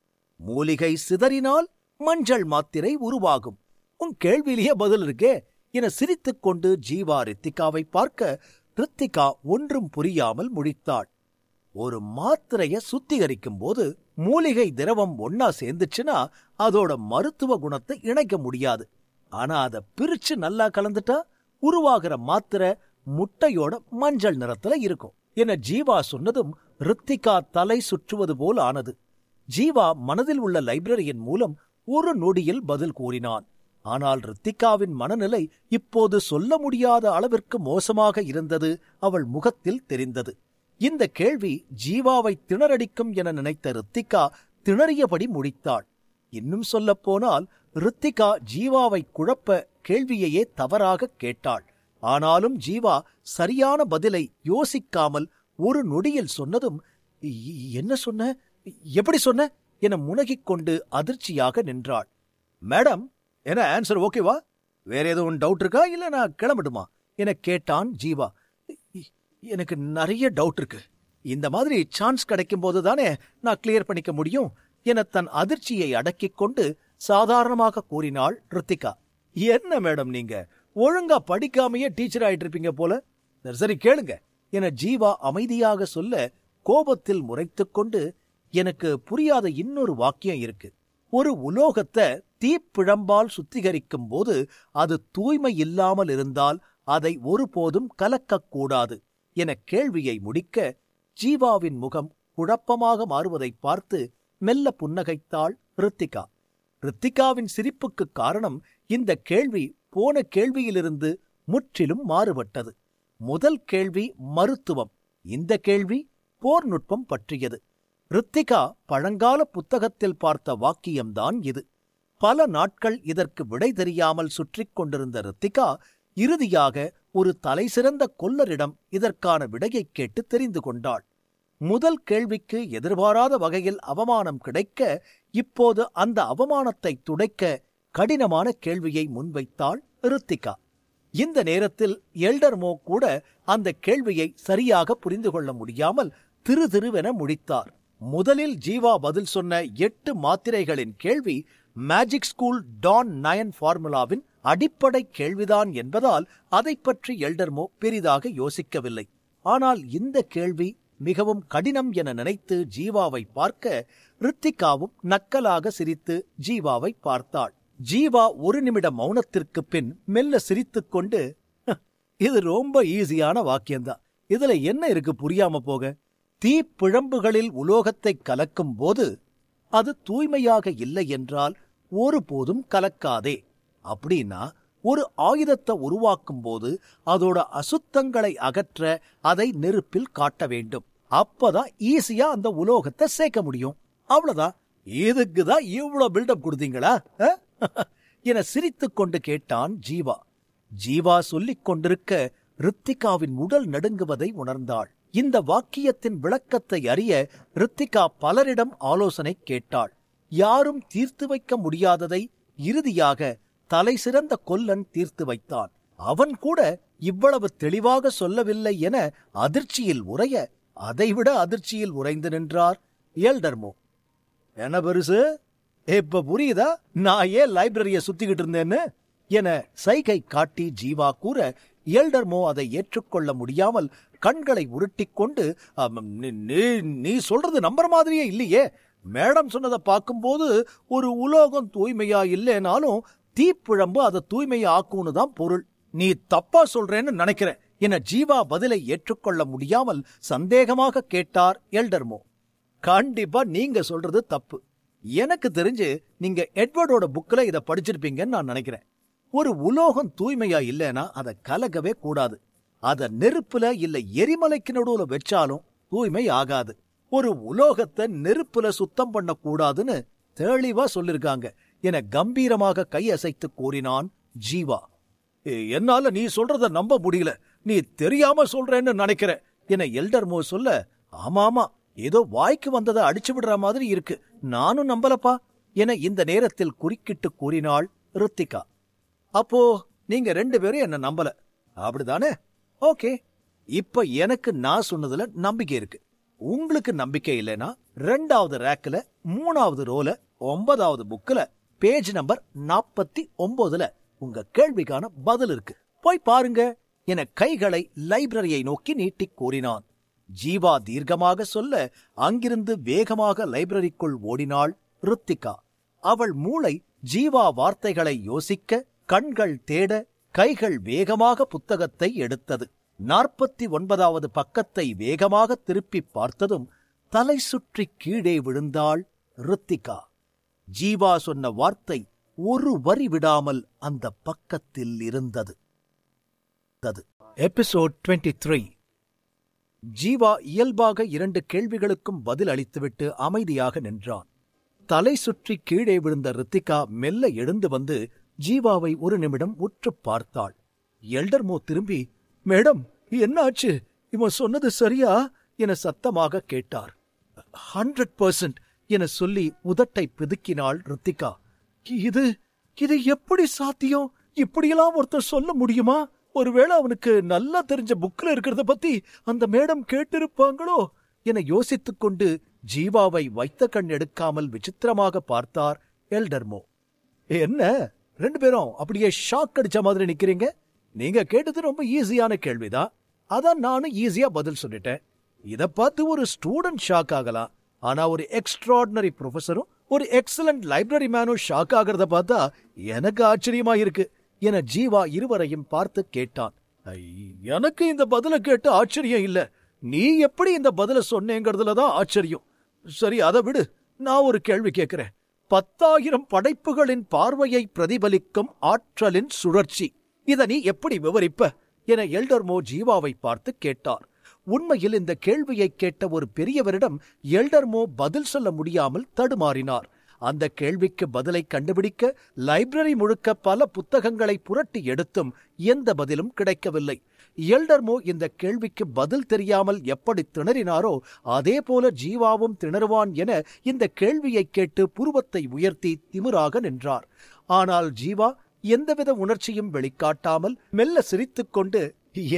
A: மூலிகை சிதறினால் மஞ்சள் மாத்திரை உருவாகும். உன் கேள்வியிலேயே பதில் இருக்கே" என சிரித்துக் கொண்டு ஜீவா ரித்திகாவை பார்க்க ரித்திகா ஒன்றும் புரியாமல் முழித்தாள். ஒரு மாத்திரைய சுத்திகரிக்கும் போது மூலிகை திரவம் ஒன்னா சேர்ந்துச்சுன்னா அதோட மருத்துவ குணத்தை இணைக்க முடியாது. ஆனா அதை பிரிச்சு நல்லா கலந்துட்டா உருவாகிற மாத்திரை முட்டையோட மஞ்சள் நிறத்துல இருக்கும் என ஜீவா சொன்னதும் ரித்திகா தலை சுற்றுவது போல் ஆனது. ஜீவா மனதில் உள்ள லைப்ரரியின் மூலம் ஒரு நொடியில் பதில் கூறினான். ஆனால் ரித்திகாவின் மனநிலை இப்போது சொல்ல முடியாத அளவிற்கு மோசமாக இருந்தது அவள் முகத்தில் தெரிந்தது. இந்த கேள்வி ஜீவாவை திணறடிக்கும் என நினைத்த ரித்திகா திணறியபடி முடித்தாள். இன்னும் சொல்லப்போனால் ரித்திகா ஜீவாவை குழப்ப கேள்வியையே தவறாக கேட்டாள். ஆனாலும் ஜீவா சரியான பதிலை யோசிக்காமல் ஒரு நொடியில் சொன்னதும், "என்ன சொன்ன, எப்படி சொன்ன" என முனகிக் கொண்டு அதிர்ச்சியாக நின்றாள். "மேடம், என்ன ஆன்சர் ஓகேவா? வேற எதுவும் டவுட் இருக்கா, இல்ல நான் கிளம்பட்டுமா என கேட்டான் ஜீவா. "எனக்கு நிறைய டவுட் இருக்கு. இந்த மாதிரி சான்ஸ் கிடைக்கும் போது தானே நான் கிளியர் பண்ணிக்க முடியும்" என தன் அதிர்ச்சியை அடக்கிக் கொண்டு சாதாரணமாக கூறினாள் ரித்திகா. "என்ன மேடம், நீங்க ஒழுங்கா படிக்காமையே டீச்சர் ஆயிட்டு இருப்பீங்க போல. சரி கேளுங்க" என ஜீவா அமைதியாக சொல்ல கோபத்தில் முறைத்துக் கொண்டு, "எனக்கு புரியாத இன்னொரு வாக்கியம் இருக்கு. ஒரு உலோகத்தை தீப்பிழம்பால் சுத்திகரிக்கும் போது அது தூய்மை இல்லாமல் இருந்தால் அதை ஒருபோதும் கலக்கக்கூடாது" என கேள்வியை முடிக்க ஜீவாவின் முகம் குழப்பமாக மாறுவதை பார்த்து மெல்ல புன்னகைத்தாள் ரித்திகா. ரித்திகாவின் சிரிப்புக்கு காரணம் இந்த கேள்வி போன கேள்வியிலிருந்து முற்றிலும் மாறுபட்டது. முதல் கேள்வி மருத்துவம், இந்த கேள்வி போர் நுட்பம் பற்றியது. ரித்திகா பழங்கால புத்தகத்தில் பார்த்த வாக்கியம்தான் இது. பல நாட்கள் இதற்கு விடை தெரியாமல் சுற்றிக் கொண்டிருந்த ரித்திகா இறுதியாக ஒரு தலைசிறந்த கொல்லரிடம் இதற்கான விடையைக் கேட்டு தெரிந்து கொண்டாள். முதல் கேள்விக்கு எதிர்பாராத வகையில் அவமானம் கிடைக்க, இப்போது அந்த அவமானத்தை துடைக்க கடினமான கேள்வியை முன்வைத்தாள் ரித்திகா. இந்த நேரத்தில் எல்டர்மோ கூட அந்த கேள்வியை சரியாக புரிந்து கொள்ள முடியாமல் திருதிருவென முழித்தார். முதலில் ஜீவா பதில் சொன்ன 8 மாத்திரைகளின் கேள்வி மேஜிக் ஸ்கூல் டான் 9 ஃபார்முலாவின் அடிப்படை கேள்விதான் என்பதால் அதை பற்றி எல்டர்மோ பெரிதாக யோசிக்கவில்லை. ஆனால் இந்த கேள்வி மிகவும் கடினம் என நினைத்து ஜீவாவை பார்க்க, ரித்திகாவும் நக்கலாக சிரித்து ஜீவாவை பார்த்தாள். ஜீவா ஒரு நிமிட மௌனத்திற்கு பின் மெல்ல சிரித்துக்கொண்டு, இது ரொம்ப ஈஸியான வாக்கியம்தான், இதுல என்ன இருக்கு புரியாம போக? தீப்பிழம்புகளில் உலோகத்தை கலக்கும் போது அது தூய்மையாக இல்லை என்றால் ஒருபோதும் கலக்காதே. அப்படின்னா ஒரு ஆயுதத்தை உருவாக்கும் போது அதோட அசுத்தங்களை அகற்ற அதை நெருப்பில் காட்ட வேண்டும். அப்பதான் ஈஸியா அந்த உலோகத்தை சேர்க்க முடியும். அவ்வளவுதான். இதுக்குதான் இவ்வளவு பில்டப் கொடுத்தீங்களா என சிரித்துக் கொண்டு கேட்டான் ஜீவா. ஜீவா சொல்லிக் கொண்டிருக்க ரித்திகாவின் உடல் நடுங்குவதை உணர்ந்தாள். இந்த வாக்கியத்தின் விளக்கத்தை அறிய ரித்திகா பலரிடம் ஆலோசனை கேட்டாள். யாரும் தீர்த்து வைக்க முடியாததை இறுதியாக தலை சிறந்த கொல்லன் தீர்த்து வைத்தான். அவன் கூட இவ்வளவு தெளிவாக சொல்லவில்லை என அதிர்ச்சியில் உறைய, அதைவிட அதிர்ச்சியில் உறைந்து நின்றார் எல்டர்மோ. என்ன பெருசு, இப்ப புரியுதா நான் ஏன் லைப்ரரிய சுத்திக்கிட்டு இருந்தேன்னு என சைகை காட்டி ஜீவா கூற, எல்டர்மோ அதை ஏற்றுக்கொள்ள முடியாமல் கண்களை உருட்டிக்கொண்டு, நீ சொல்றது நம்புற மாதிரியே இல்லையே. மேடம் சொன்னதை பார்க்கும்போது ஒரு உலோகம் தூய்மையா இல்லைனாலும் தீப்பிழம்பு அதை தூய்மையா ஆக்கும்னு தான் பொருள். நீ தப்பா சொல்றேன்னு நினைக்கிறேன் என ஜீவா பதிலை ஏற்றுக்கொள்ள முடியாமல் சந்தேகமாக கேட்டார் எல்டர்மோ. கண்டிப்பா நீங்க சொல்றது தப்பு. எனக்கு தெரிஞ்சு நீங்க எட்வர்டோட புக்ல இதை படிச்சிருப்பீங்கன்னு நான் நினைக்கிறேன். ஒரு உலோகம் தூய்மையா இல்லைன்னா அதை கலக்கவே கூடாது. அத நெருப்புல இல்ல எரிமலைக்கு நடுவுல வச்சாலும் தூய்மை ஆகாது. ஒரு உலோகத்தை நெருப்புல சுத்தம் பண்ண கூடாதுன்னு தெளிவா சொல்லிருக்காங்க என கம்பீரமாக கையசைத்து கூறினான் ஜீவா. என்னால நீ சொல்றத நம்ப முடியல, நீ தெரியாம சொல்றேன்னு நினைக்கிற என எல்டர்மோ சொல்ல, ஆமாமா ஏதோ வாய்க்கு வந்ததை அடிச்சு விடுற மாதிரி இருக்கு, நானும் நம்பலப்பா என இந்த நேரத்தில் குறுக்கிட்டு கூறினாள் ரித்திகா. அப்போ நீங்க 2 பேரும் என்ன நம்பல, அப்படிதானே? ஓகே, இப்ப எனக்கு நான் சொன்னதுல நம்பிக்கை இருக்கு. உங்களுக்கு நம்பிக்கை இல்லைன்னா 2வது ரேக்ல 3வது ரோல 9வது புக்ல பேஜ் நம்பர் 49ல உங்க கேள்விக்கான பதில் இருக்கு, போய் பாருங்க என கைகளை லைப்ரரியை நோக்கி நீட்டி கூறினான். ஜீவா தீர்க்கமாக சொல்ல அங்கிருந்து வேகமாக லைப்ரரிக்குள் ஓடினாள் ரித்திகா. அவள் மூளை ஜீவா வார்த்தைகளை யோசிக்க, கண்கள் தேட, கைகள் வேகமாக புத்தகத்தை எடுத்தது. 49வது பக்கத்தை வேகமாக திருப்பி பார்த்ததும் தலை சுற்றி கீழே விழுந்தாள் ரித்திகா. ஜீவா சொன்ன வார்த்தை ஒரு வரி விடாமல் அந்த பக்கத்தில் இருந்தது. எபிசோட் 23. ஜீவா இயல்பாக 2 கேள்விகளுக்கும் பதில் அளித்துவிட்டு அமைதியாக நின்றான். தலை சுற்றி கீழே விழுந்த ரித்திகா மெல்ல எழுந்து வந்து ஜீவாவை ஒரு நிமிடம் உற்று பார்த்தாள். எல்டர்மோ திரும்பி, மேடம் என்ன ஆச்சு, இவன் சொன்னது சரியா என சத்தமாக கேட்டார். 100% என சொல்லி உதட்டை பிதுக்கினாள் ரித்திகா. இது எப்படி சாத்தியம்? இப்படியெல்லாம் ஒருத்தர் சொல்ல முடியுமா? ஒருவேளை அவனுக்கு நல்லா தெரிஞ்ச புக்ல இருக்கிறத பத்தி அந்த மேடம் கேட்டிருப்பாங்களோ என யோசித்துக் கொண்டு ஜீவாவை வைத்த கண் எடுக்காமல் விசித்திரமாக பார்த்தார் எல்டர்மோ. என்ன 2 பேரும் அப்படியே ஷாக் அடிச்ச மாதிரி நிக்கிறீங்க? நீங்க கேட்டது ரொம்ப ஈஸியான கேள்விதான், அதான் நானும் ஈஸியா பதில் சொல்லிட்டேன். இத பார்த்து ஒரு ஸ்டூடெண்ட் ஷாக் ஆகலாம், ஆனா ஒரு எக்ஸ்ட்ராடினரி ப்ரொஃபஸரும் ஒரு எக்ஸலண்ட் லைப்ரரி மேனும் ஷாக் ஆகிறத பார்த்தா எனக்கு ஆச்சரியமா இருக்கு என ஜீவா இருவரையும் பார்த்து கேட்டான். எனக்கு இந்த பதில கேட்டு ஆச்சரியம் இல்ல, நீ எப்படி இந்த பதில சொன்னேங்கிறதுலதான் ஆச்சரியம். சரி, அதை விடு, நான் ஒரு கேள்வி கேட்கிறேன். 10,000 படைப்புகளின் பார்வையை பிரதிபலிக்கும் ஆற்றலின் சுழற்சி, இத நீ எப்படி விவரிப்ப என எல்டர்மோ ஜீவாவை பார்த்து கேட்டார். உண்மையில் இந்த கேள்வியை கேட்ட ஒரு பெரியவரிடம் எல்டர்மோ பதில் சொல்ல முடியாமல் தடுமாறினார். அந்த கேள்விக்கு பதிலை கண்டுபிடிக்க லைப்ரரி முழுக்க பல புத்தகங்களை புரட்டி எடுத்தும் எந்த பதிலும் கிடைக்கவில்லை. எல்டர்மோ இந்த கேள்விக்கு பதில் தெரியாமல் எப்படி திணறினாரோ அதே போல ஜீவாவும் திணறுவான் என இந்த கேள்வியை கேட்டு புருவத்தை உயர்த்தி திமிராக நின்றார். ஆனால் ஜீவா எந்தவித உணர்ச்சியும் வெளிக்காட்டாமல் மெல்ல சிரித்துக்கொண்டு,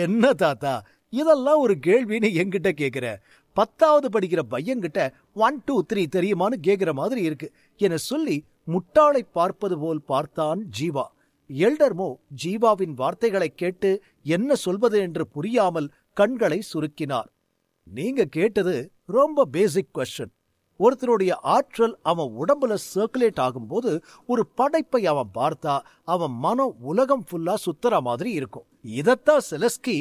A: என்ன தாத்தா, இதெல்லாம் ஒரு கேள்வின்னு என்கிட்ட கேக்குற? 10வது படிக்கிற பையன்கிட்ட 1 2 3 தெரியுமான்னு கேக்குற மாதிரி இருக்கு என சொல்லி முட்டாளை பார்ப்பது போல் பார்த்தான் ஜீவா. எல்டர்மோ ஜீவாவின் வார்த்தைகளை கேட்டு என்ன சொல்வது என்று புரியாமல் கண்களை சுருக்கினார். நீங்க கேட்டது ரொம்ப பேசிக் கொஸ்டின். ஒருத்தருடைய ஆற்றல் அவன் உடம்புல சர்க்குலேட் ஆகும்போது ஒரு படைப்பை அவன் பார்த்தா அவன் மனம் உலகம் ஃபுல்லா சுத்தற மாதிரி இருக்கும். இதத்தான் செலஸ்கி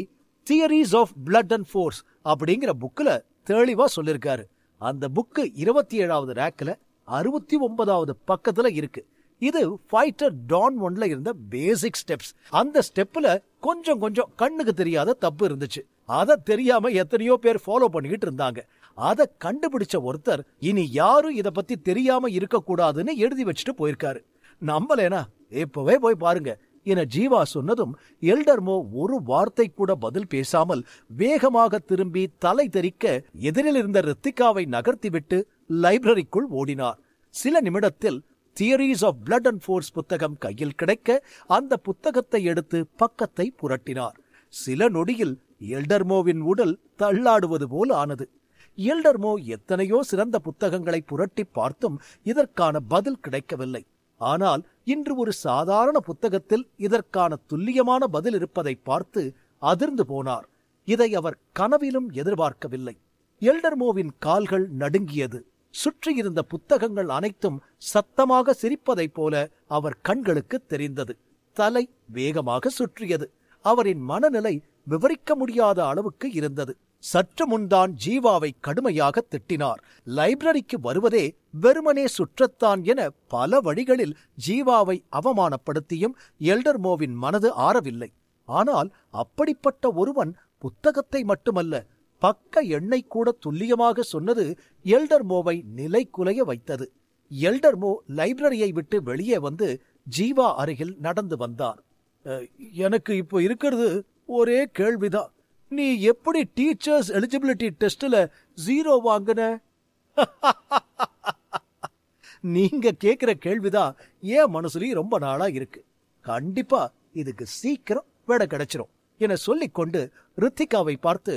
A: theories of blood and force அப்படிங்கிற புக்ல தெளிவா சொல்லிருக்காரு. அந்த புக்கு 27வது ரேக்ல 69வது பக்கத்துல இருக்கு. இது ஃபைட்டர் டான் 1ல இருந்த பேசிக் ஸ்டெப்ஸ். அந்த ஸ்டெப்ல கொஞ்சம் கண்ணுக்கு தெரியாத தப்பு இருந்துச்சு. அத தெரியாம எத்தனையோ பேர் ஃபாலோ பண்ணிக்கிட்டு இருந்தாங்க. அத கண்டுபிடிச்ச ஒருத்தர் இனி யாரும் இத பத்தி தெரியாம இருக்க கூடாதுன்னு எழுதி வச்சுட்டு போயிருக்காரு. நம்பலேனா இப்பவே போய் பாருங்க என ஜீவா சொன்னதும் எல்டர்மோ ஒரு வார்த்தை கூட பதில் பேசாமல் வேகமாக திரும்பி தலை தெறிக்க எதிரில் இருந்த ரித்திகாவை நகர்த்திவிட்டு லைப்ரரிக்குள் ஓடினார். சில நிமிடத்தில் theories of blood and force புத்தகம் கையில் கிடைக்க அந்த புத்தகத்தை எடுத்து பக்கத்தை புரட்டினார். சில நொடியில் எல்டர்மோவின் உடல் தள்ளாடுவது போல் ஆனது. எல்டர்மோ எத்தனையோ சிறந்த புத்தகங்களை புரட்டி பார்த்தும் இதற்கான பதில் கிடைக்கவில்லை. ஆனால் இன்று ஒரு சாதாரண புத்தகத்தில் இதற்கான துல்லியமான பதில் இருப்பதை பார்த்து அதிர்ந்து போனார். இதை அவர் கனவிலும் எதிர்பார்க்கவில்லை. எல்டர்மோவின் கால்கள் நடுங்கியது. சுற்றியிருந்த புத்தகங்கள் அனைத்தும் சத்தமாக சிரிப்பதைப் போல அவர் கண்களுக்கு தெரிந்தது. தலை வேகமாக சுற்றியது. அவரின் மனநிலை விவரிக்க முடியாத அளவுக்கு இருந்தது. சற்று முன்தான் ஜீவாவை கடுமையாக திட்டினார். லைப்ரரிக்கு வருவதே வெறுமனே சுற்றத்தான் என பல வழிகளில் ஜீவாவை அவமானப்படுத்தியும் எல்டர்மோவின் மனது ஆறவில்லை. ஆனால் அப்படிப்பட்ட ஒருவன் புத்தகத்தை மட்டுமல்ல, பக்க எண்ணை கூட துல்லியமாக சொன்னது எல்டர்மோவை நிலை குலைய வைத்தது. எல்டர்மோ லைப்ரரியை விட்டு வெளியே வந்து ஜீவா அருகில் நடந்து வந்தார். எனக்கு இப்போ இருக்கிறது ஒரே கேள்விதான். நீ எப்படி டீச்சர்ஸ் எலிஜிபிலிட்டி டெஸ்ட்ல 0 வாங்கின? நீங்க கேக்குற கேள்விதான் என் மனசுலயும் ரொம்ப நாளா இருக்கு. கண்டிப்பா இதுக்கு சீக்கிரம் விடை கிடைச்சிரும் என சொல்லிக்கொண்டு ரித்திகாவை பார்த்து,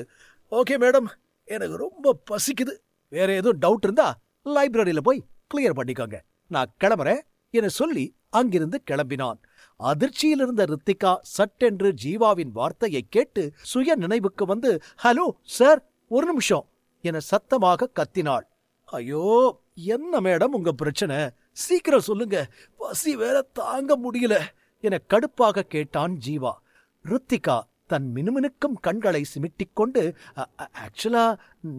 A: ஓகே மேடம், எனக்கு ரொம்ப பசிக்குது. வேற எதுவும் டவுட் இருந்தா லைப்ரரியில போய் கிளியர் பண்ணிக்கோங்க. நான் கிளம்புறேன் என சொல்லி அங்கிருந்து கிளம்பினான். அதிர்ச்சியில் இருந்த ரித்திகா சட்டென்று ஜீவாவின் வார்த்தையை கேட்டு சுய நினைவுக்கு வந்து, ஹலோ சார், ஒரு நிமிஷம் என சத்தமாக கத்தினாள். ஐயோ, என்ன மேடம் உங்க பிரச்சனை? சீக்கிரம் சொல்லுங்க, பசி வேற தாங்க முடியல என கடுப்பாக கேட்டான் ஜீவா. ரித்திகா தன் மினுமினுக்கும் கண்களை சிமிட்டிக்கொண்டு, ஆக்சுவலா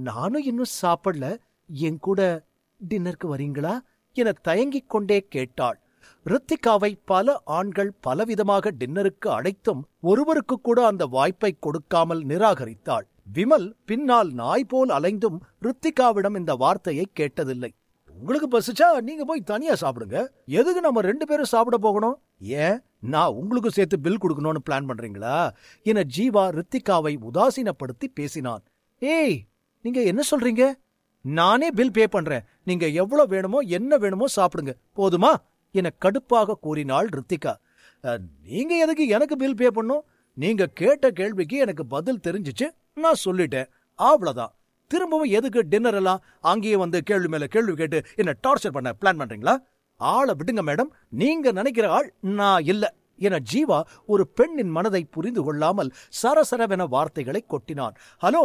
A: நானும் இன்னும் சாப்பிடல, என் கூட டின்னருக்கு வரீங்களா என தயங்கிக் கொண்டே கேட்டாள். ரித்திகாவை பல ஆண்கள் பலவிதமாக டின்னருக்கு அழைத்தும் ஒருவருக்கு கூட அந்த வாய்ப்பை கொடுக்காமல் நிராகரித்தாள். விமல் பின்னால் நாய் போல் அலைந்தும் ரித்திகாவிடம் இந்த வார்த்தையை கேட்டதில்லை. உங்களுக்கு பசிச்சா நீங்க போய் தனியா சாப்பிடுங்க, எதுக்கு நம்ம 2 பேரும் சாப்பிட போகணும்? ஏன் நான் உங்களுக்கு சேர்த்து பில் கொடுக்கணும்னு பிளான் பண்றீங்களா என ஜீவா ரித்திகாவை உதாசீனப்படுத்தி பேசினான். ஏய், நீங்க என்ன சொல்றீங்க? நானே பில் பே பண்றேன், நீங்க எவ்வளவு வேணுமோ என்ன வேணுமோ சாப்பிடுங்க, போதுமா என கடுப்பாக கூறினாள் ரித்திகா. நீங்க எதுக்கு எனக்கு பில் பே பண்ணும்? நீங்க கேட்ட கேள்விக்கு எனக்கு பதில் தெரிஞ்சிச்சு, நான் சொல்லிட்டேன், அவ்வளவுதான். திரும்பவும் எதுக்கு டின்னர் எல்லாம் அங்கேயே வந்து கேள்வி மேல கேள்வி கேட்டு என்ன டார்ச்சர் பண்ண பிளான் பண்றீங்களா? ஆளை விடுங்க மேடம், நீங்க நினைக்கிற ஆள் நான் இல்ல என ஜீவா ஒரு பெண்ணின் மனதை புரிந்து கொள்ளாமல் சரசரவென வார்த்தைகளை கொட்டினான். ஹலோ,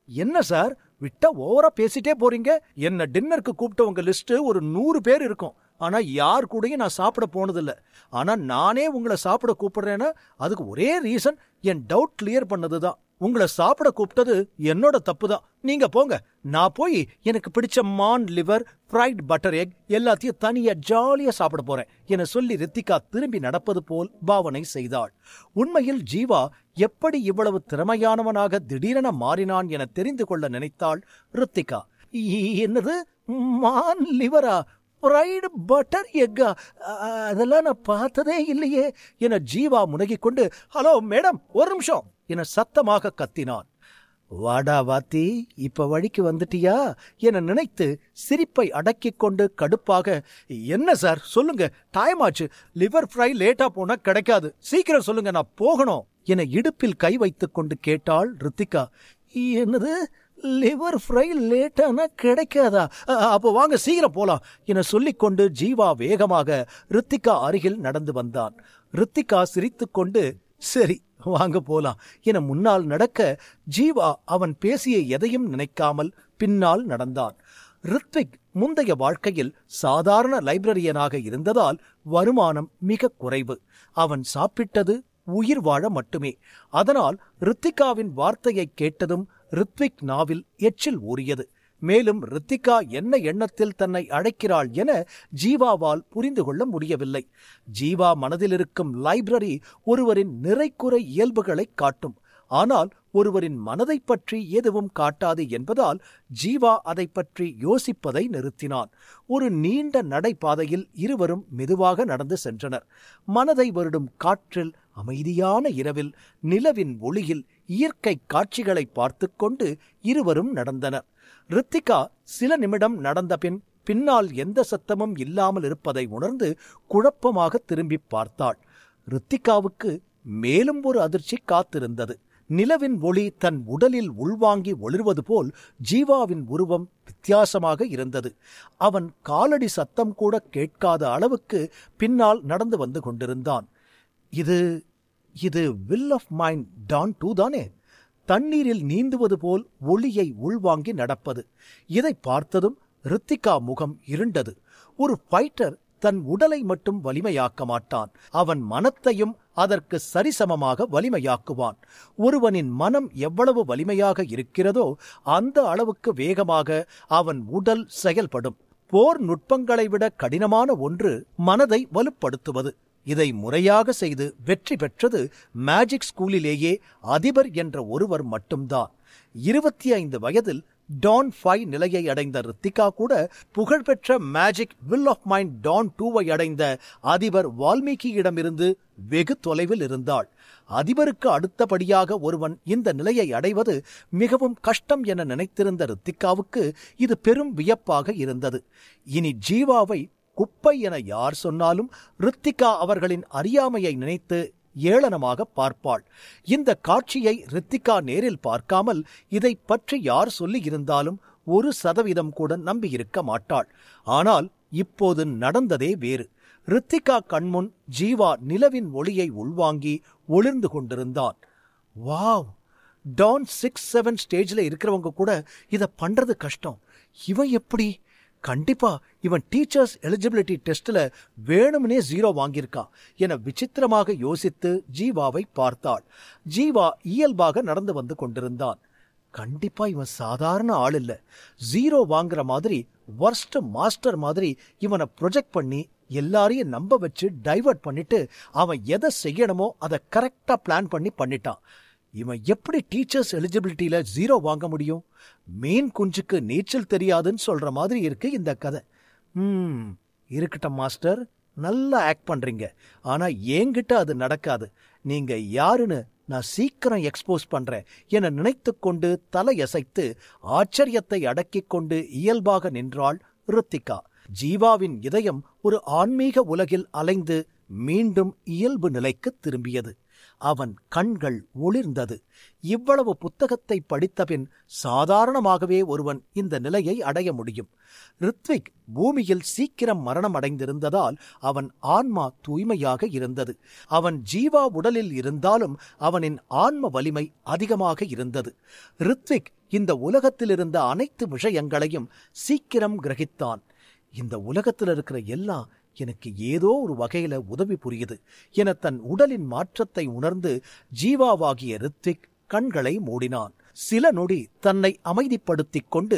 A: என்ன சார், விட்டா ஓவரா பேசிட்டே போறீங்க. என்ன டின்னருக்கு கூப்பிட்டவங்க லிஸ்ட் ஒரு 100 பேர் இருக்கும். ஆனா யார் கூடயும் நான் சாப்பிட போனதில்ல. ஆனா நானே உங்களை சாப்பிட கூப்பிடுறேன்னா அதுக்கு ஒரே ரீசன், என் டவுட் கிளியர் பண்ணதுதான். உங்களை சாப்பிட கூப்பிட்டது என்னோட தப்பு தான். நீங்க போங்க, நான் போய் எனக்கு பிடிச்ச மான் லிவர், ஃப்ரைட் பட்டர் எக் எல்லாத்தையும் தனியா ஜாலியா சாப்பிட போறேன் என சொல்லி ரித்திகா திரும்பி நடப்பது போல் பாவனை செய்தாள். உண்மையில் ஜீவா எப்படி இவ்வளவு திறமையானவனாக திடீரென மாறினான் என தெரிந்து கொள்ள நினைத்தாள் ரித்திகா. என்னது மான் லிவரா? ஃப்ரைடு பட்டர் எக்கா? அதெல்லாம் நான் பார்த்ததே இல்லையே என ஜீவா முனகிக் கொண்டு, ஹலோ மேடம், ஒரு நிமிஷம் என சத்தமாக கத்தினான். வாடா வாத்தி, இப்ப வழிக்கு வந்துட்டியா என நினைத்து சிரிப்பை அடக்கிக் கொண்டு கடுப்பாக, என்ன சார் சொல்லுங்க, டைம் ஆச்சு, லிவர் ஃப்ரை லேட்டா போனா கிடைக்காது, சீக்கிரம் சொல்லுங்க, நான் போகணும் என இடுப்பில் கை வைத்துக் கொண்டு கேட்டாள் ரித்திகா. என்னது, லிவர் ஃப்ரை லேட்டானா கிடைக்காதா? அப்போ வாங்க சீக்கிரம் போலாம் என சொல்லிக்கொண்டு ஜீவா வேகமாக ரித்திகா அருகில் நடந்து வந்தான். ரித்திகா சிரித்துக்கொண்டு, சரி வாங்க போலாம் என முன்னால் நடக்க, ஜீவா அவன் பேசிய எதையும் நினைக்காமல் பின்னால் நடந்தான். ரித்விக் முந்தைய வாழ்க்கையில் சாதாரண லைப்ரரியனாக இருந்ததால் வருமானம் மிக குறைவு. அவன் சாப்பிட்டது உயிர் வாழ மட்டுமே. அதனால் ரித்திகாவின் வார்த்தையை கேட்டதும் ரித்விக் நாவில் எச்சில் ஊறியது. மேலும் ரித்திகா என்ன எண்ணத்தில் தன்னை அழைக்கிறாள் என ஜீவாவால் புரிந்து கொள்ள முடியவில்லை. ஜீவா மனதில் இருக்கும் லைப்ரரி ஒருவரின் நிறைக்குறை இயல்புகளை காட்டும். ஆனால் ஒருவரின் மனதை பற்றி எதுவும் காட்டாது என்பதால் ஜீவா அதை பற்றி யோசிப்பதை நிறுத்தினான். ஒரு நீண்ட நடைபாதையில் இருவரும் மெதுவாக நடந்து சென்றனர். மனதை வருடும் காற்றில், அமைதியான இரவில், நிலவின் ஒளியில் இயற்கை காட்சிகளை பார்த்து கொண்டு இருவரும் நடந்தனர். ரித்திகா சில நிமிடம் நடந்த பின்னால் எந்த சத்தமும் இல்லாமல் இருப்பதை உணர்ந்து குழப்பமாக திரும்பி பார்த்தாள். ரித்திகாவுக்கு மேலும் ஒரு அதிர்ச்சி காத்திருந்தது. நிலவின் ஒளி தன் உடலில் உள்வாங்கி ஒளிர்வது போல் ஜீவாவின் உருவம் வித்தியாசமாக இருந்தது. அவன் காலடி சத்தம் கூட கேட்காத அளவுக்கு பின்னால் நடந்து வந்து கொண்டிருந்தான். இது வில் ஆஃப் மைண்ட் டான் 2 தானே? தண்ணீரில் நீந்துவது போல் ஒளியை உள்வாங்கி நடப்பது. இதை பார்த்ததும் ரித்திகா முகம் இருண்டது. ஒரு ஃபைட்டர் தன் உடலை மட்டும் வலிமையாக்க மாட்டான், அவன் மனத்தையும் அதற்கு சரிசமமாக வலிமையாக்குவான். ஒருவனின் மனம் எவ்வளவு வலிமையாக இருக்கிறதோ அந்த அளவுக்கு வேகமாக அவன் உடல் செயல்படும். போர் நுட்பங்களை விட கடினமான ஒன்று மனதை வலுப்படுத்துவது. இதை முறையாக செய்து வெற்றி பெற்றது மேஜிக் ஸ்கூலிலேயே அதிபர் என்ற ஒருவர் மட்டும்தான். 25 வயதில் டான் 5 நிலையை அடைந்த ரித்திகா கூட புகழ்பெற்ற மேஜிக் வில் ஆஃப் மைண்ட் டான் 2 அடைந்த அதிபர் வால்மீகியிடமிருந்து வெகு தொலைவில் இருந்தாள். அதிபருக்கு அடுத்தபடியாக ஒருவன் இந்த நிலையை அடைவது மிகவும் கஷ்டம் என நினைத்திருந்த ரித்திகாவுக்கு இது பெரும் வியப்பாக இருந்தது. இனி ஜீவாவை குப்பை என யார் சொன்னாலும் ரித்திகா அவர்களின் அறியாமையை நினைத்து ஏளனமாக பார்ப்பாள். இந்த காட்சியை ரித்திகா நேரில் பார்க்காமல் இதை பற்றி யார் சொல்லி இருந்தாலும் 1% கூட நம்பியிருக்க மாட்டாள். ஆனால் இப்போது நடந்ததே வேறு. ரித்திகா கண்முன் ஜீவா நிலவின் ஒளியை உள்வாங்கி ஒளிர்ந்து கொண்டிருந்தான். வாவ், டான் 6-7 ஸ்டேஜ்ல இருக்கிறவங்க கூட இதை பண்றது கஷ்டம். இவன் எப்படி? கண்டிப்பா இவன் டீச்சர்ஸ் எலிஜிபிலிட்டி டெஸ்ட்ல வேணும்னே 0 வாங்கியிருக்கான் என விசித்திரமாக யோசித்து ஜீவாவை பார்த்தாள். ஜீவா இயல்பாக நடந்து வந்து கொண்டிருந்தான். கண்டிப்பா இவன் சாதாரண ஆள் இல்ல. 0 வாங்குற மாதிரி, வர்ஸ்ட் மாஸ்டர் மாதிரி இவனை ப்ரொஜெக்ட் பண்ணி எல்லாரையும் நம்ப வச்சு டைவர்ட் பண்ணிட்டு அவன் எதை செய்யணுமோ அதை கரெக்டா பிளான் பண்ணிட்டான். இவன் எப்படி டீச்சர்ஸ் எலிஜிபிலிட்டியில 0 வாங்க முடியும்? மீன் குஞ்சுக்கு நீச்சல் தெரியாதுன்னு சொல்ற மாதிரி இருக்கு இந்த கதை. இருக்கட்டும் மாஸ்டர், நல்லா ஆக்ட் பண்றீங்க. ஆனா என்கிட்ட அது நடக்காது. நீங்க யாருன்னு நான் சீக்கிரம் எக்ஸ்போஸ் பண்றேன் என நினைத்து கொண்டு தலையசைத்து ஆச்சரியத்தை அடக்கிக் கொண்டு இயல்பாக நின்றாள் ரித்திகா. ஜீவாவின் இதயம் ஒரு ஆன்மீக உலகில் அலைந்து மீண்டும் இயல்பு நிலைக்கு திரும்பியது. அவன் கண்கள் ஒளிர்ந்தது. இவ்வளவு புத்தகத்தை படித்தபின் சாதாரணமாகவே ஒருவன் இந்த நிலையை அடைய முடியும். ரித்விக் பூமியில் சீக்கிரம் மரணம் அடைந்திருந்ததால் அவன் ஆன்மா தூய்மையாக இருந்தது. அவன் ஜீவா உடலில் இருந்தாலும் அவனின் ஆன்ம வலிமை அதிகமாக இருந்தது. ரித்விக் இந்த உலகத்தில் இருந்த அனைத்து விஷயங்களையும் சீக்கிரம் கிரகித்தான். இந்த உலகத்தில் இருக்கிற எல்லாம் எனக்கு ஏதோ ஒரு வகையில உதவி புரியுது என தன் உடலின் மாற்றத்தை உணர்ந்து ஜீவாவாகிய ரித்விக் கண்களை மூடினான். சில நொடி தன்னை அமைதிப்படுத்திக் கொண்டு